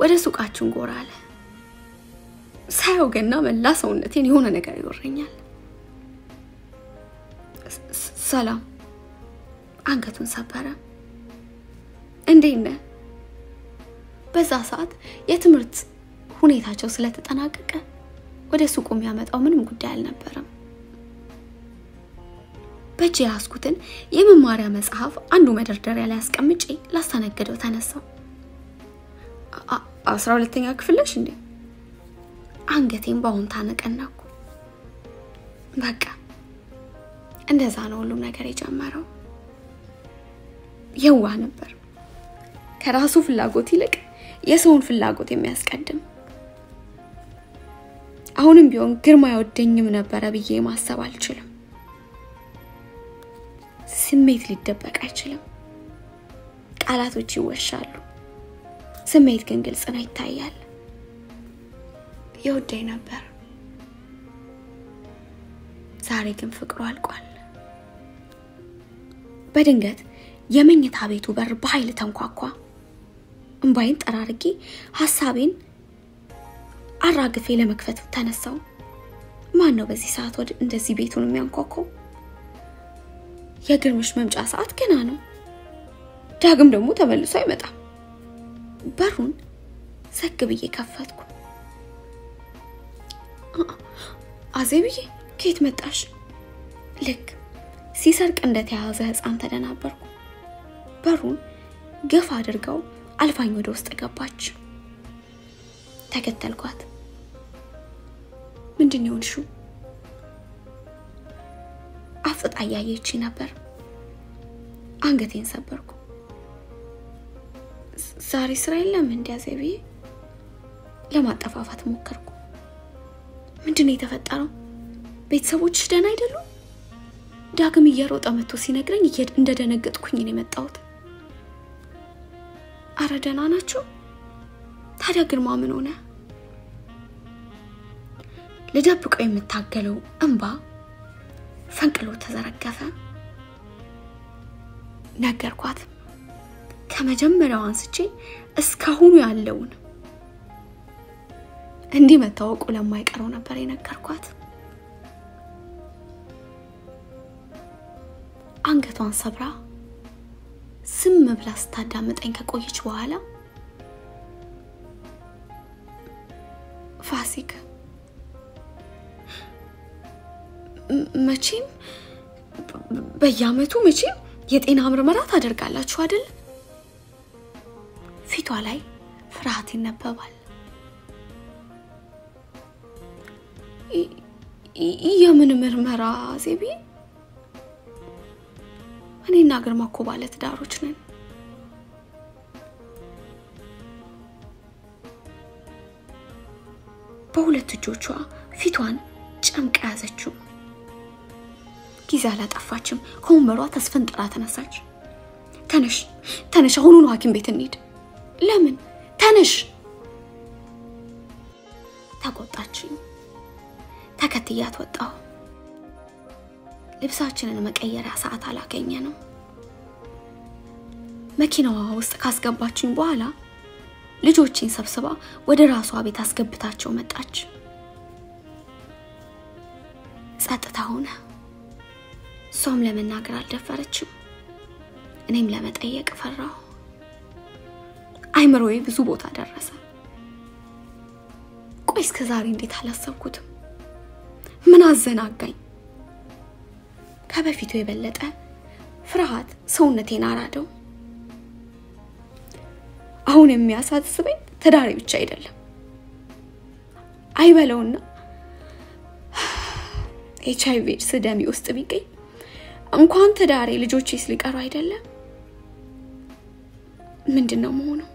ወደ ሱቃችን ጎራ አለ። ሳይው ገና መላ ሰውነቴን የሆነ ነገር ይወረኛል። ሰላም። አንገቱን ሰበረ። እንዴት ነህ? በዛ ሰዓት የትምህርት ሁኔታቸው ስለተጠናቀቀ ወደ ሱቁ የሚያመጣው ምንም ጉዳይ አልነበረም። በእጄ ያስኩትን የመማሪያ መጽሐፍ አንዱ መደርደሪያ ላይ አስቀምጬ ላስተናግደው ተነሳው። 12ኛ ክፍል ነሽ እንዴ? አንገቴን ባውንታ ነቀናኩ። በቃ እንደዛ ነው ሁሉም ነገር የጀመረው። የዋህ ነበር። ከራሱ ፍላጎት ይልቅ የሰውን ፍላጎት የሚያስቀድም። አሁንም ቢሆን ግርማ ይወደኝም ነበር ብዬ ማሰብ አልችልም። ስሜት ሊደበቅ አይችልም። ቃላቶች ይወሻሉ። ስሜት ግን ግልጽ ነው ይታያል። ይወደኝ ነበር። ዛሬ ግን ፍቅሩ አልቋል። በድንገት የመኝታ ቤቱ በር በኃይል ተንኳኳ። እንባይን ጠራርጌ ሐሳቤን አራግፌ ለመክፈት ተነሳው። ማን ነው በዚህ ሰዓት ወደ እንደዚህ ቤቱን የሚያንኳኳው? የግርምሽ መምጫ ሰዓት ገና ነው። ዳግም ደግሞ ተመልሶ አይመጣም። በሩን ዘግ ብዬ ከፈትኩ። አዜብዬ ከየት መጣሽ? ልክ ሲሰርቅ እንደተያዘ ህፃን ተደናበርኩ። በሩን ገፋ አድርገው አልፋኝ ወደ ውስጥ ገባች። ተከተልኳት። ምንድነው እንሹ? አፍጣ ያየች ነበር። አንገቴን ሰበርኩ። ዛሬ ስራ የለም እንዲያዘቢ ለማጠፋፋት ሞከርኩ። ምንድነው የተፈጠረው? ቤተሰቦችሽ ደህና አይደሉም? ዳግም እየሮጠ መጥቶ ሲነግረኝ እንደደነገጥኩኝ ነው የመጣሁት። አረ ደህና ናቸው። ታዲያ ግርማ ምን ሆነ? ልደብቀው የምታገለው እንባ ፈንቅሎ ተዘረገፈ። ነገርኳት። ከመጀመሪያው አንስቼ እስካሁን ያለውን እንዲህ መታወቁ ለማይቀረው ነበር የነገርኳት። አንገቷን ሰብራ ዝም ብላ ስታዳምጠኝ ከቆየች በኋላ ፋሲክ መቼም በየአመቱ መቼም የጤና ምርመራ ታደርጋላችሁ አይደል? ፊቷ ላይ ፍርሃት ይነበባል። የምን ምርመራ ዜቢ? እኔና ግርማ እኮ ባለ ትዳሮች ነን። በሁለት እጆቿ ፊቷን ጨምቃ ያዘችው። ጊዜ አላጠፋችም። ከወንበሯ ተስፈንጥራ ተነሳች። ተነሽ አሁኑኑ ሐኪም ቤት እንሂድ። ለምን? ተነሽ ተቆጣችኝ። ተከትያት ወጣሁ። ልብሳችንን መቀየሪያ ሰዓት አላገኘንም። መኪናዋ ውስጥ ካስገባችኝ በኋላ ልጆችን ሰብስባ ወደ ራሷ ቤት አስገብታቸው መጣች። ጸጥታ ሆነ። እሷም ለመናገር አልደፈረችም። እኔም ለመጠየቅ ፈራሁ። አይምሮዬ ብዙ ቦታ ደረሰ። ቆይ እስከ ዛሬ እንዴት አላሰብኩትም? ምን አዘናጋኝ? ከበፊቱ የበለጠ ፍርሃት ሰውነቴን አራደው። አሁን የሚያሳስበኝ ትዳሬ ብቻ አይደለም። አይበለውና HIV ስደሚ ውስጥ ቢገኝ እንኳን ትዳሬ ልጆቼስ ሊቀሩ አይደለም። ምንድነው መሆነው?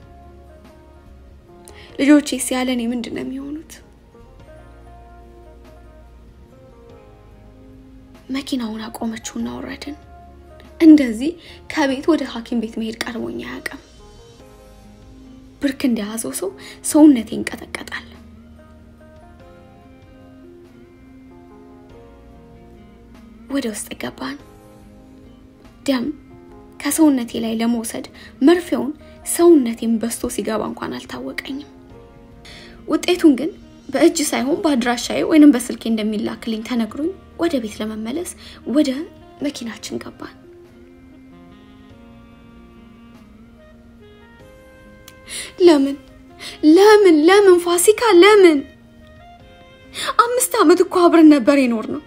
ልጆቼስ ያለኔ ምንድነው የሚሆኑት? መኪናውን አቆመችውና ወረድን። እንደዚህ ከቤት ወደ ሐኪም ቤት መሄድ ቀርቦኝ አያውቅም። ብርክ እንደያዘው ሰው ሰውነቴ እንቀጠቀጣል። ወደ ውስጥ ገባን። ደም ከሰውነቴ ላይ ለመውሰድ መርፌውን ሰውነቴን በስቶ ሲገባ እንኳን አልታወቀኝም። ውጤቱን ግን በእጅ ሳይሆን በአድራሻዬ ወይንም በስልኬ እንደሚላክልኝ ተነግሮኝ ወደ ቤት ለመመለስ ወደ መኪናችን ገባን። ለምን ፋሲካ ለምን? 5 አመት እኮ አብረን ነበር የኖርነው።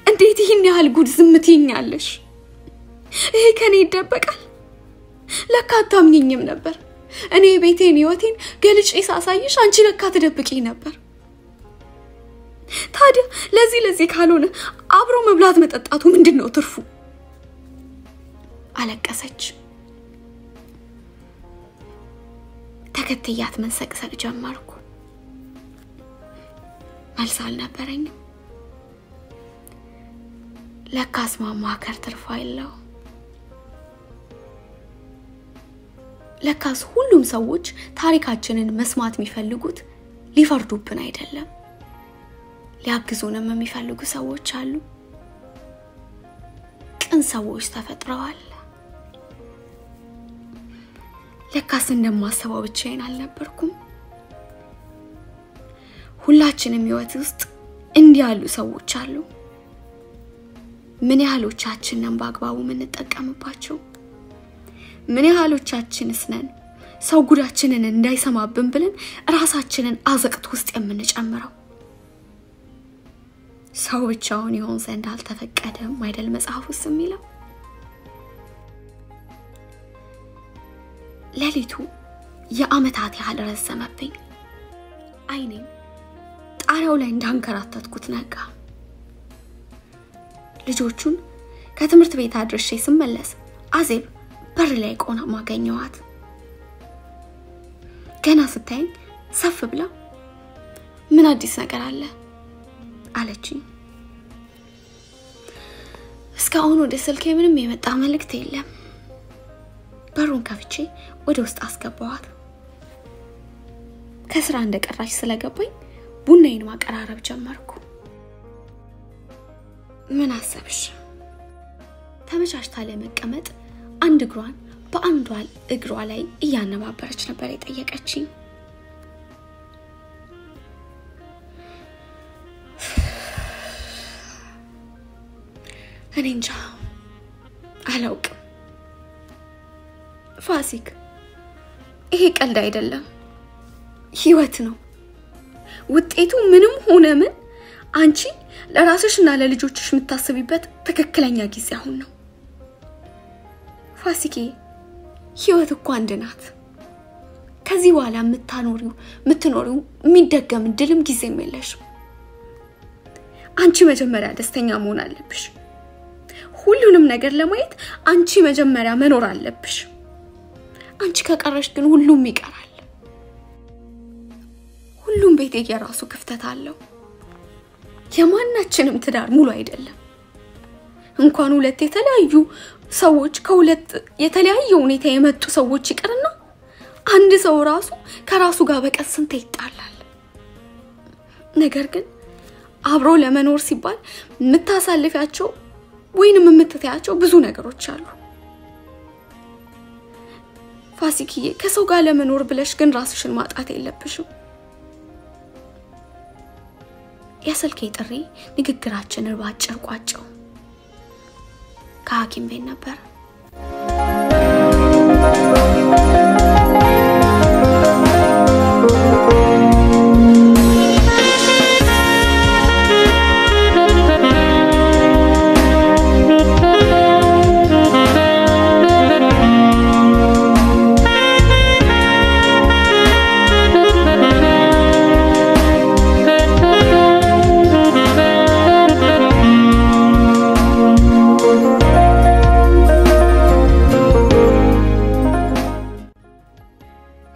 እንዴት ይሄን ያህል ጉድ ዝም ትይኛለሽ? ይሄ ከኔ ይደበቃል? ለካ አታምኚኝም ነበር። እኔ ቤቴን ህይወቴን ገልጬ ሳሳይሽ አንቺ ለካ ትደብቂኝ ነበር። ታዲያ ለዚህ ካልሆነ አብሮ መብላት መጠጣቱ ምንድነው ትርፉ? አለቀሰች። ተከትያት መንሰቅሰቅ ጀመርኩ። መልስ አልነበረኝም። ለካስ ማማከር ትርፉ አይለው። ለካስ ሁሉም ሰዎች ታሪካችንን መስማት የሚፈልጉት ሊፈርዱብን አይደለም፣ ሊያግዙንም የሚፈልጉ ሰዎች አሉ። ቅን ሰዎች ተፈጥረዋል። ለካስ እንደማስበው ብቻዬን አልነበርኩም። ሁላችንም ህይወት ውስጥ እንዲያሉ ሰዎች አሉ። ምን ያህሎቻችንን በአግባቡ የምንጠቀምባቸው? ምን ያህሎቻችንስ ነን ሰው ጉዳችንን እንዳይሰማብን ብለን ራሳችንን አዘቅት ውስጥ የምንጨምረው? ሰው ብቻውን ይሆን ዘንድ አልተፈቀደም አይደል መጽሐፉስ የሚለው? ሌሊቱ የአመታት ያህል ረዘመብኝ። አይኔን ጣሪያው ላይ እንዳንከራተትኩት ነጋ። ልጆቹን ከትምህርት ቤት አድርሼ ስመለስ አዜብ በር ላይ ቆማ ማገኘዋት። ገና ስታየኝ ሰፍ ብላ ምን አዲስ ነገር አለ አለችኝ። እስካሁን ወደ ስልኬ ምንም የመጣ መልእክት የለም። በሩን ከፍቼ ወደ ውስጥ አስገባኋት። ከስራ እንደቀራች ስለገባኝ ቡናዬን ማቀራረብ ጀመርኩ። ምን አሰብሽ? ተመቻችታ ለመቀመጥ አንድ እግሯን በአንዷ እግሯ ላይ እያነባበረች ነበር የጠየቀችኝ። እኔ እንጃ አላውቅም ፋሲክ፣ ይሄ ቀልድ አይደለም፣ ህይወት ነው። ውጤቱ ምንም ሆነ ምን አንቺ ለራስሽና ለልጆችሽ የምታስቢበት ትክክለኛ ጊዜ አሁን ነው። ፋሲክ፣ ህይወት እኮ አንድ ናት። ከዚህ በኋላ የምትኖሪው የሚደገም ድልም ጊዜም የለሽም። አንቺ መጀመሪያ ደስተኛ መሆን አለብሽ። ሁሉንም ነገር ለማየት አንቺ መጀመሪያ መኖር አለብሽ። አንቺ ከቀረሽ ግን ሁሉም ይቀራል። ሁሉም ቤት የራሱ ክፍተት አለው። የማናችንም ትዳር ሙሉ አይደለም። እንኳን ሁለት የተለያዩ ሰዎች ከሁለት የተለያየ ሁኔታ የመጡ ሰዎች ይቀርና አንድ ሰው ራሱ ከራሱ ጋር በቀን ስንት ይጣላል። ነገር ግን አብሮ ለመኖር ሲባል የምታሳልፊያቸው ወይንም የምትተያቸው ብዙ ነገሮች አሉ። ፋሲክዬ፣ ከሰው ጋር ለመኖር ብለሽ ግን ራስሽን ማጣት የለብሽም። የስልኬ ጥሪ ንግግራችንን ባጭር ቋጨው። ከሐኪም ቤት ነበር።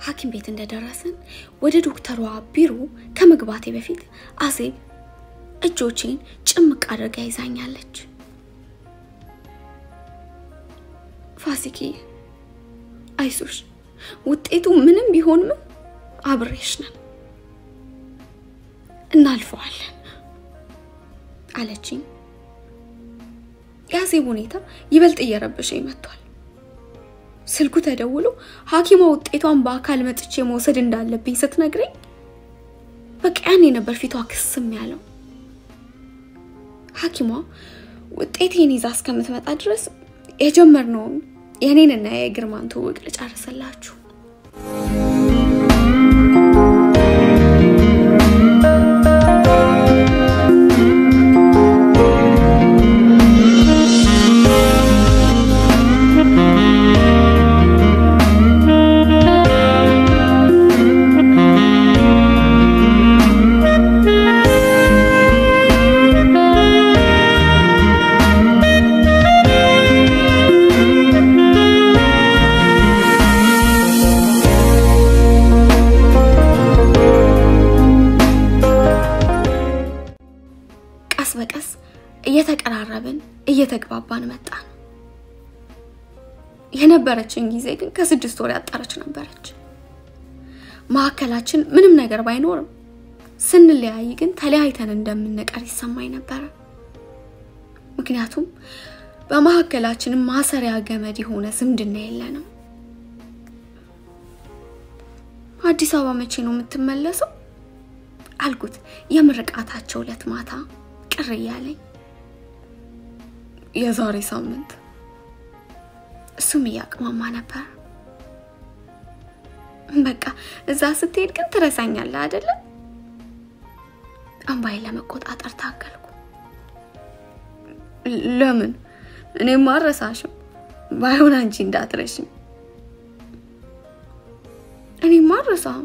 ሐኪም ቤት እንደደረስን ወደ ዶክተሯ ቢሮ ከመግባቴ በፊት አዜብ እጆቼን ጭምቅ አድርጋ ይዛኛለች። ፋሲክ፣ አይዞሽ፣ ውጤቱ ምንም ቢሆን ምን አብሬሽ ነን፣ እናልፈዋለን አለችኝ። የአዜብ ሁኔታ ይበልጥ እየረበሸኝ መጥቷል። ስልኩ ተደውሎ ሐኪሟ ውጤቷን በአካል መጥቼ መውሰድ እንዳለብኝ ስትነግረኝ በቃ ያኔ ነበር ፊቷ ክስም ያለው። ሐኪሟ ውጤቴን ይዛ እስከምትመጣ ድረስ የጀመርነውን የኔንና የግርማን ትውውቅ ልጨርስላችሁ። በቀስ እየተቀራረብን እየተግባባን መጣን። የነበረችን ጊዜ ግን ከ6 ወር ያጣረች ነበረች። ማከላችን ምንም ነገር ባይኖርም ስንለያይ ግን ተለያይተን እንደምንቀር ይሰማኝ ነበር። ምክንያቱም በማከላችን ማሰሪያ ገመድ የሆነ ዝምድና የለንም። አዲስ አበባ መቼ ነው የምትመለሰው አልኩት። የምርቃታቸው ዕለት ማታ ቅር ያለኝ። የዛሬ ሳምንት እሱም ያቅማማ ነበር። በቃ እዛ ስትሄድ ግን ትረሳኛለህ አይደለ? አንባይ ለመቆጣጠር ታገልኩ። ለምን? እኔ ማረሳሽም ባይሆን አንቺ እንዳትረሽኝ። እኔ ማረሳም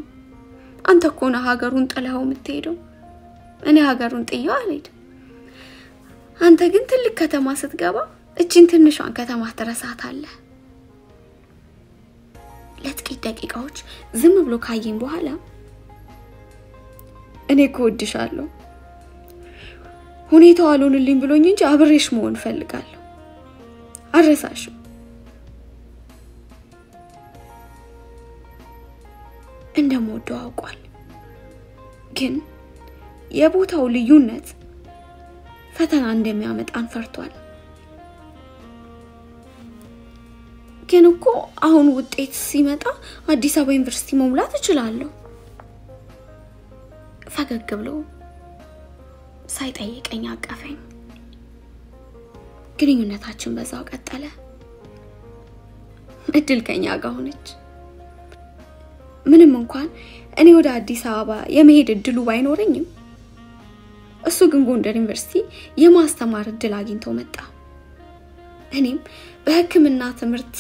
አንተ እኮ ነህ ሀገሩን ጥለው የምትሄደው። እኔ ሀገሩን ጥዬው አልሄድም። አንተ ግን ትልቅ ከተማ ስትገባ እቺን ትንሿን ከተማ ትረሳታለህ። ለጥቂት ደቂቃዎች ዝም ብሎ ካየኝ በኋላ እኔ እወድሻለሁ ሁኔታው አልሆንልኝ ብሎኝ እንጂ አብሬሽ መሆን ፈልጋለሁ አረሳሽም እንደምወደው አውቋል ግን የቦታው ልዩነት ፈተና እንደሚያመጣን ፈርቷል ግን እኮ አሁን ውጤት ሲመጣ አዲስ አበባ ዩኒቨርሲቲ መሙላት እችላለሁ ፈገግ ብሎ ሳይጠይቀኝ አቀፈኝ ግንኙነታችን በዛው ቀጠለ እድል ከኛ ጋር ሆነች ምንም እንኳን እኔ ወደ አዲስ አበባ የመሄድ እድሉ ባይኖርኝም እሱ ግን ጎንደር ዩኒቨርሲቲ የማስተማር እድል አግኝቶ መጣ እኔም በሕክምና ትምህርት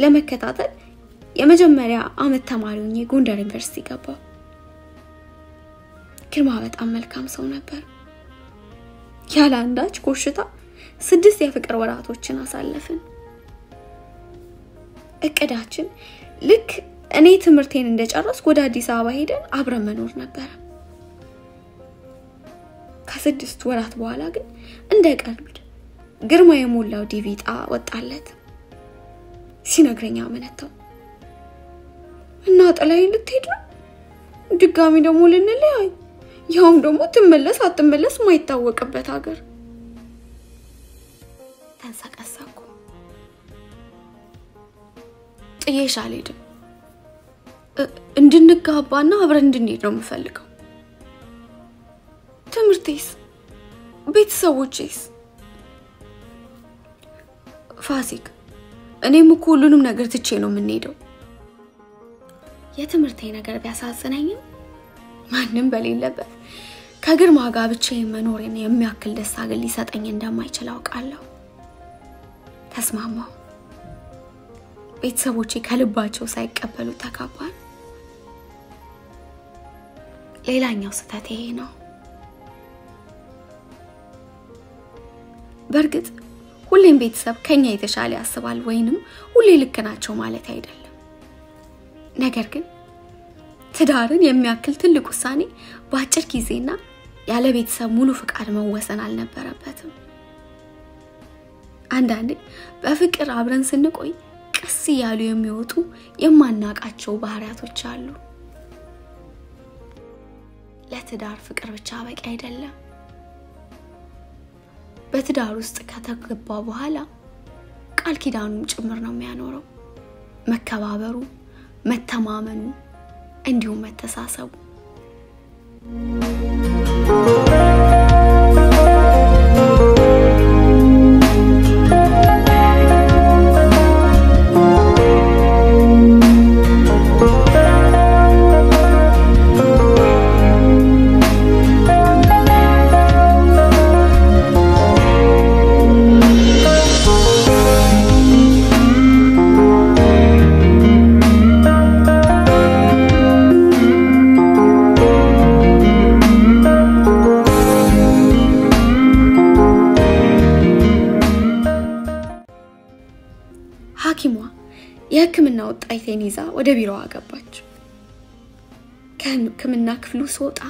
ለመከታተል የመጀመሪያ አመት ተማሪ ሆኜ ጎንደር ዩኒቨርሲቲ ገባሁ ግርማ በጣም መልካም ሰው ነበር ያለ አንዳች ኮሽታ 6 የፍቅር ወራቶችን አሳለፍን እቅዳችን ልክ እኔ ትምህርቴን እንደጨረስኩ ወደ አዲስ አበባ ሄደን አብረን መኖር ነበር ከ6 ወራት በኋላ ግን እንደ ቀልድ ግርማ የሞላው ዲቪጣ ወጣለት ሲነግረኛ አመነታው እና ጠላይ ልትሄድ ነው ድጋሚ ደግሞ ልንለያይ ያውም ደግሞ ትመለስ አትመለስ ማይታወቅበት ሀገር ተንሰቀሰቁ ጥዬሽ አልሄድም እንድንጋባና አብረን እንድንሄድ ነው የምፈልገው ትምህርቴስ ቤተሰቦቼስ ፋሲክ እኔም እኮ ሁሉንም ነገር ትቼ ነው የምንሄደው የትምህርቴ ነገር ቢያሳዝነኝም ማንንም በሌለበት ከግርማ ጋር ብቻዬን መኖሬን የሚያክል ደስታ ግን ሊሰጠኝ እንደማይችል አውቃለሁ ተስማማው ቤተሰቦቼ ከልባቸው ሳይቀበሉ ተካባን ሌላኛው ስህተት ይሄ ነው በርግጥ ሁሌም ቤተሰብ ከኛ የተሻለ ያስባል ወይንም ሁሌ ልክ ናቸው ማለት አይደለም ነገር ግን ትዳርን የሚያክል ትልቅ ውሳኔ በአጭር ጊዜና ያለ ቤተሰብ ሙሉ ፍቃድ መወሰን አልነበረበትም አንዳንዴ በፍቅር አብረን ስንቆይ ቀስ ያሉ የሚወጡ የማናቃቸው ባህሪያቶች አሉ ለትዳር ፍቅር ብቻ በቂ አይደለም በትዳር ውስጥ ከተገባ በኋላ ቃል ኪዳኑም ጭምር ነው የሚያኖረው መከባበሩ መተማመኑ እንዲሁም መተሳሰቡ የህክምና ወጣይቴን ይዛ ወደ ቢሮዋ ገባች ከህክምና ክፍሉ ስወጣ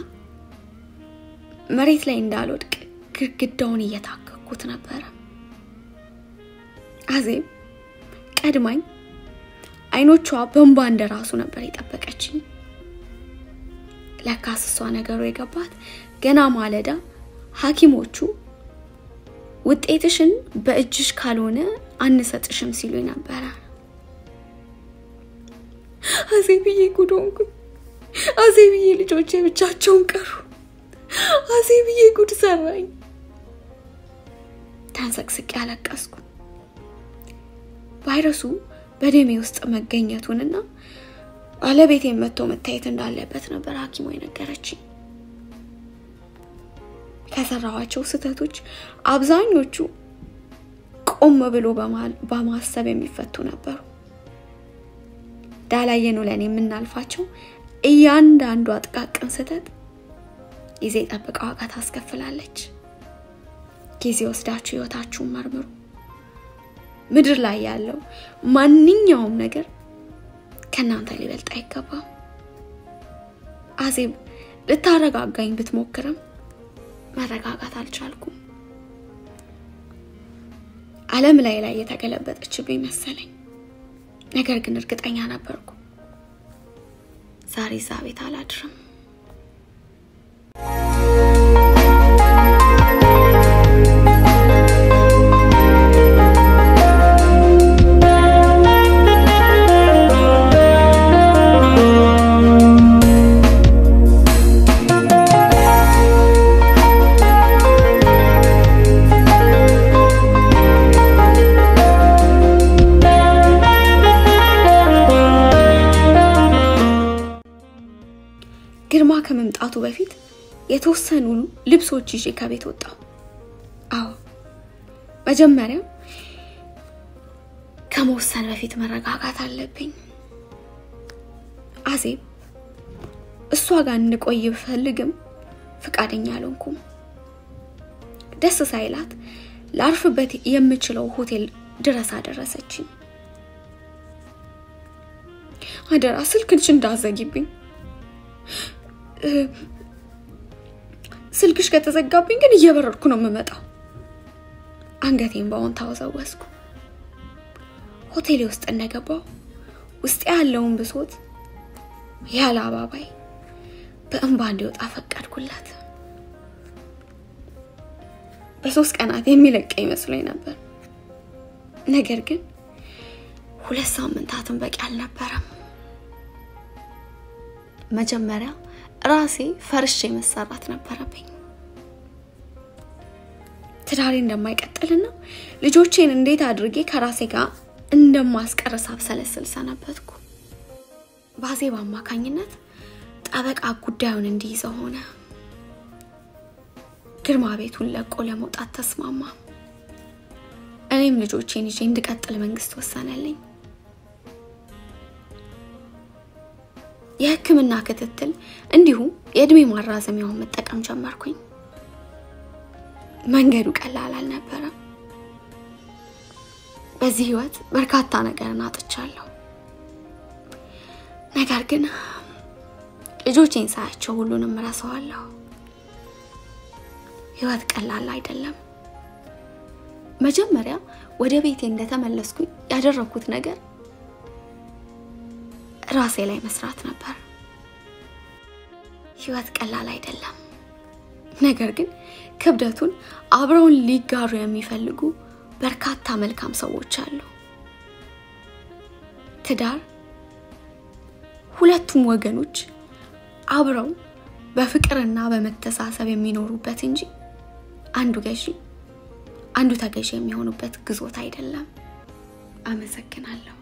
መሬት ላይ እንዳልወድቅ ግድግዳውን እየታከኩት ነበር አዜብ ቀድማኝ አይኖቿ በእንባ እንደራሱ ነበር የጠበቀችኝ ለካስሷ ነገሩ የገባት ገና ማለዳ ሐኪሞቹ ውጤትሽን በእጅሽ ካልሆነ አንሰጥሽም ሲሉኝ ነበር አዜብዬ ጉዶንኩ አዜብዬ ልጆቼ ብቻቸውን ቀሩ አዜብዬ ጉድ ሰራኝ ታንሰቅስቅ ያለቀስኩ ቫይረሱ በደሜ ውስጥ መገኘቱንና ባለቤቴን መጥቶ መታየት እንዳለበት ነበር ሐኪሙ የነገረችኝ ከሰራዋቸው ስህተቶች አብዛኞቹ ቆም ብሎ በማሰብ የሚፈቱ ነበሩ ዳላየኑ ለኔ የምናልፋቸው እያንዳንዱ አጥቃቅን ስህተት ጊዜ ጠብቃ ዋጋ ታስከፍላለች ጊዜ ወስዳችሁ ህይወታችሁን መርምሩ ምድር ላይ ያለው ማንኛውም ነገር ከናንተ ሊበልጥ አይገባም። አዜብ ልታረጋጋኝ ብትሞክርም መረጋጋት አልቻልኩም። ዓለም ላይ የተገለበጠችብኝ መሰለኝ። ነገር ግን እርግጠኛ ነበርኩ ዛሬ እዛ ቤት አላድርም። ግርማ ከመምጣቱ በፊት የተወሰኑ ልብሶች ይዤ ከቤት ወጣሁ። አዎ መጀመሪያ ከመወሰን በፊት መረጋጋት አለብኝ። አዜብ እሷ ጋር እንቆይ ብፈልግም ፍቃደኛ አልሆንኩም። ደስ ሳይላት ላርፍበት የምችለው ሆቴል ድረስ አደረሰችኝ። አደራ ስልክሽን እንዳዘጊብኝ፣ ስልክሽ ከተዘጋብኝ ግን እየበረርኩ ነው የምመጣው። አንገቴን ባውን ታወዛወስኩ። ሆቴሌ ውስጥ እንደገባው ውስጥ ያለውን ብሶት ያለ አባባይ በእንባ እንዲወጣ ፈቀድኩላት። በ3 ቀናት የሚለቀኝ መስሎኝ ነበር። ነገር ግን 2 ሳምንታትን በቂ አልነበረም። መጀመሪያ ራሴ ፈርሼ መሰራት ነበረብኝ። ትዳሬ እንደማይቀጥልና ልጆቼን እንዴት አድርጌ ከራሴ ጋር እንደማስቀርስ አብሰለስል ሰነበትኩ። በአዜብ አማካኝነት ጠበቃ ጉዳዩን እንዲይዘው ሆነ። ግርማ ቤቱን ለቆ ለመውጣት ተስማማ። እኔም ልጆቼን ይዤ እንድቀጥል መንግስት ወሰነልኝ። የሕክምና ክትትል እንዲሁም የእድሜ ማራዘሚያውን መጠቀም ጀመርኩኝ። መንገዱ ቀላል አልነበረም። በዚህ ህይወት በርካታ ነገርን አጥቻለሁ። ነገር ግን ልጆቼን ሳያቸው ሁሉንም ረሳዋለሁ። ህይወት ቀላል አይደለም። መጀመሪያ ወደ ቤቴ እንደተመለስኩኝ ያደረኩት ነገር ራሴ ላይ መስራት ነበር። ህይወት ቀላል አይደለም። ነገር ግን ክብደቱን አብረውን ሊጋሩ የሚፈልጉ በርካታ መልካም ሰዎች አሉ። ትዳር ሁለቱም ወገኖች አብረው በፍቅርና በመተሳሰብ የሚኖሩበት እንጂ አንዱ ገዢ አንዱ ተገዢ የሚሆኑበት ግዞት አይደለም። አመሰግናለሁ።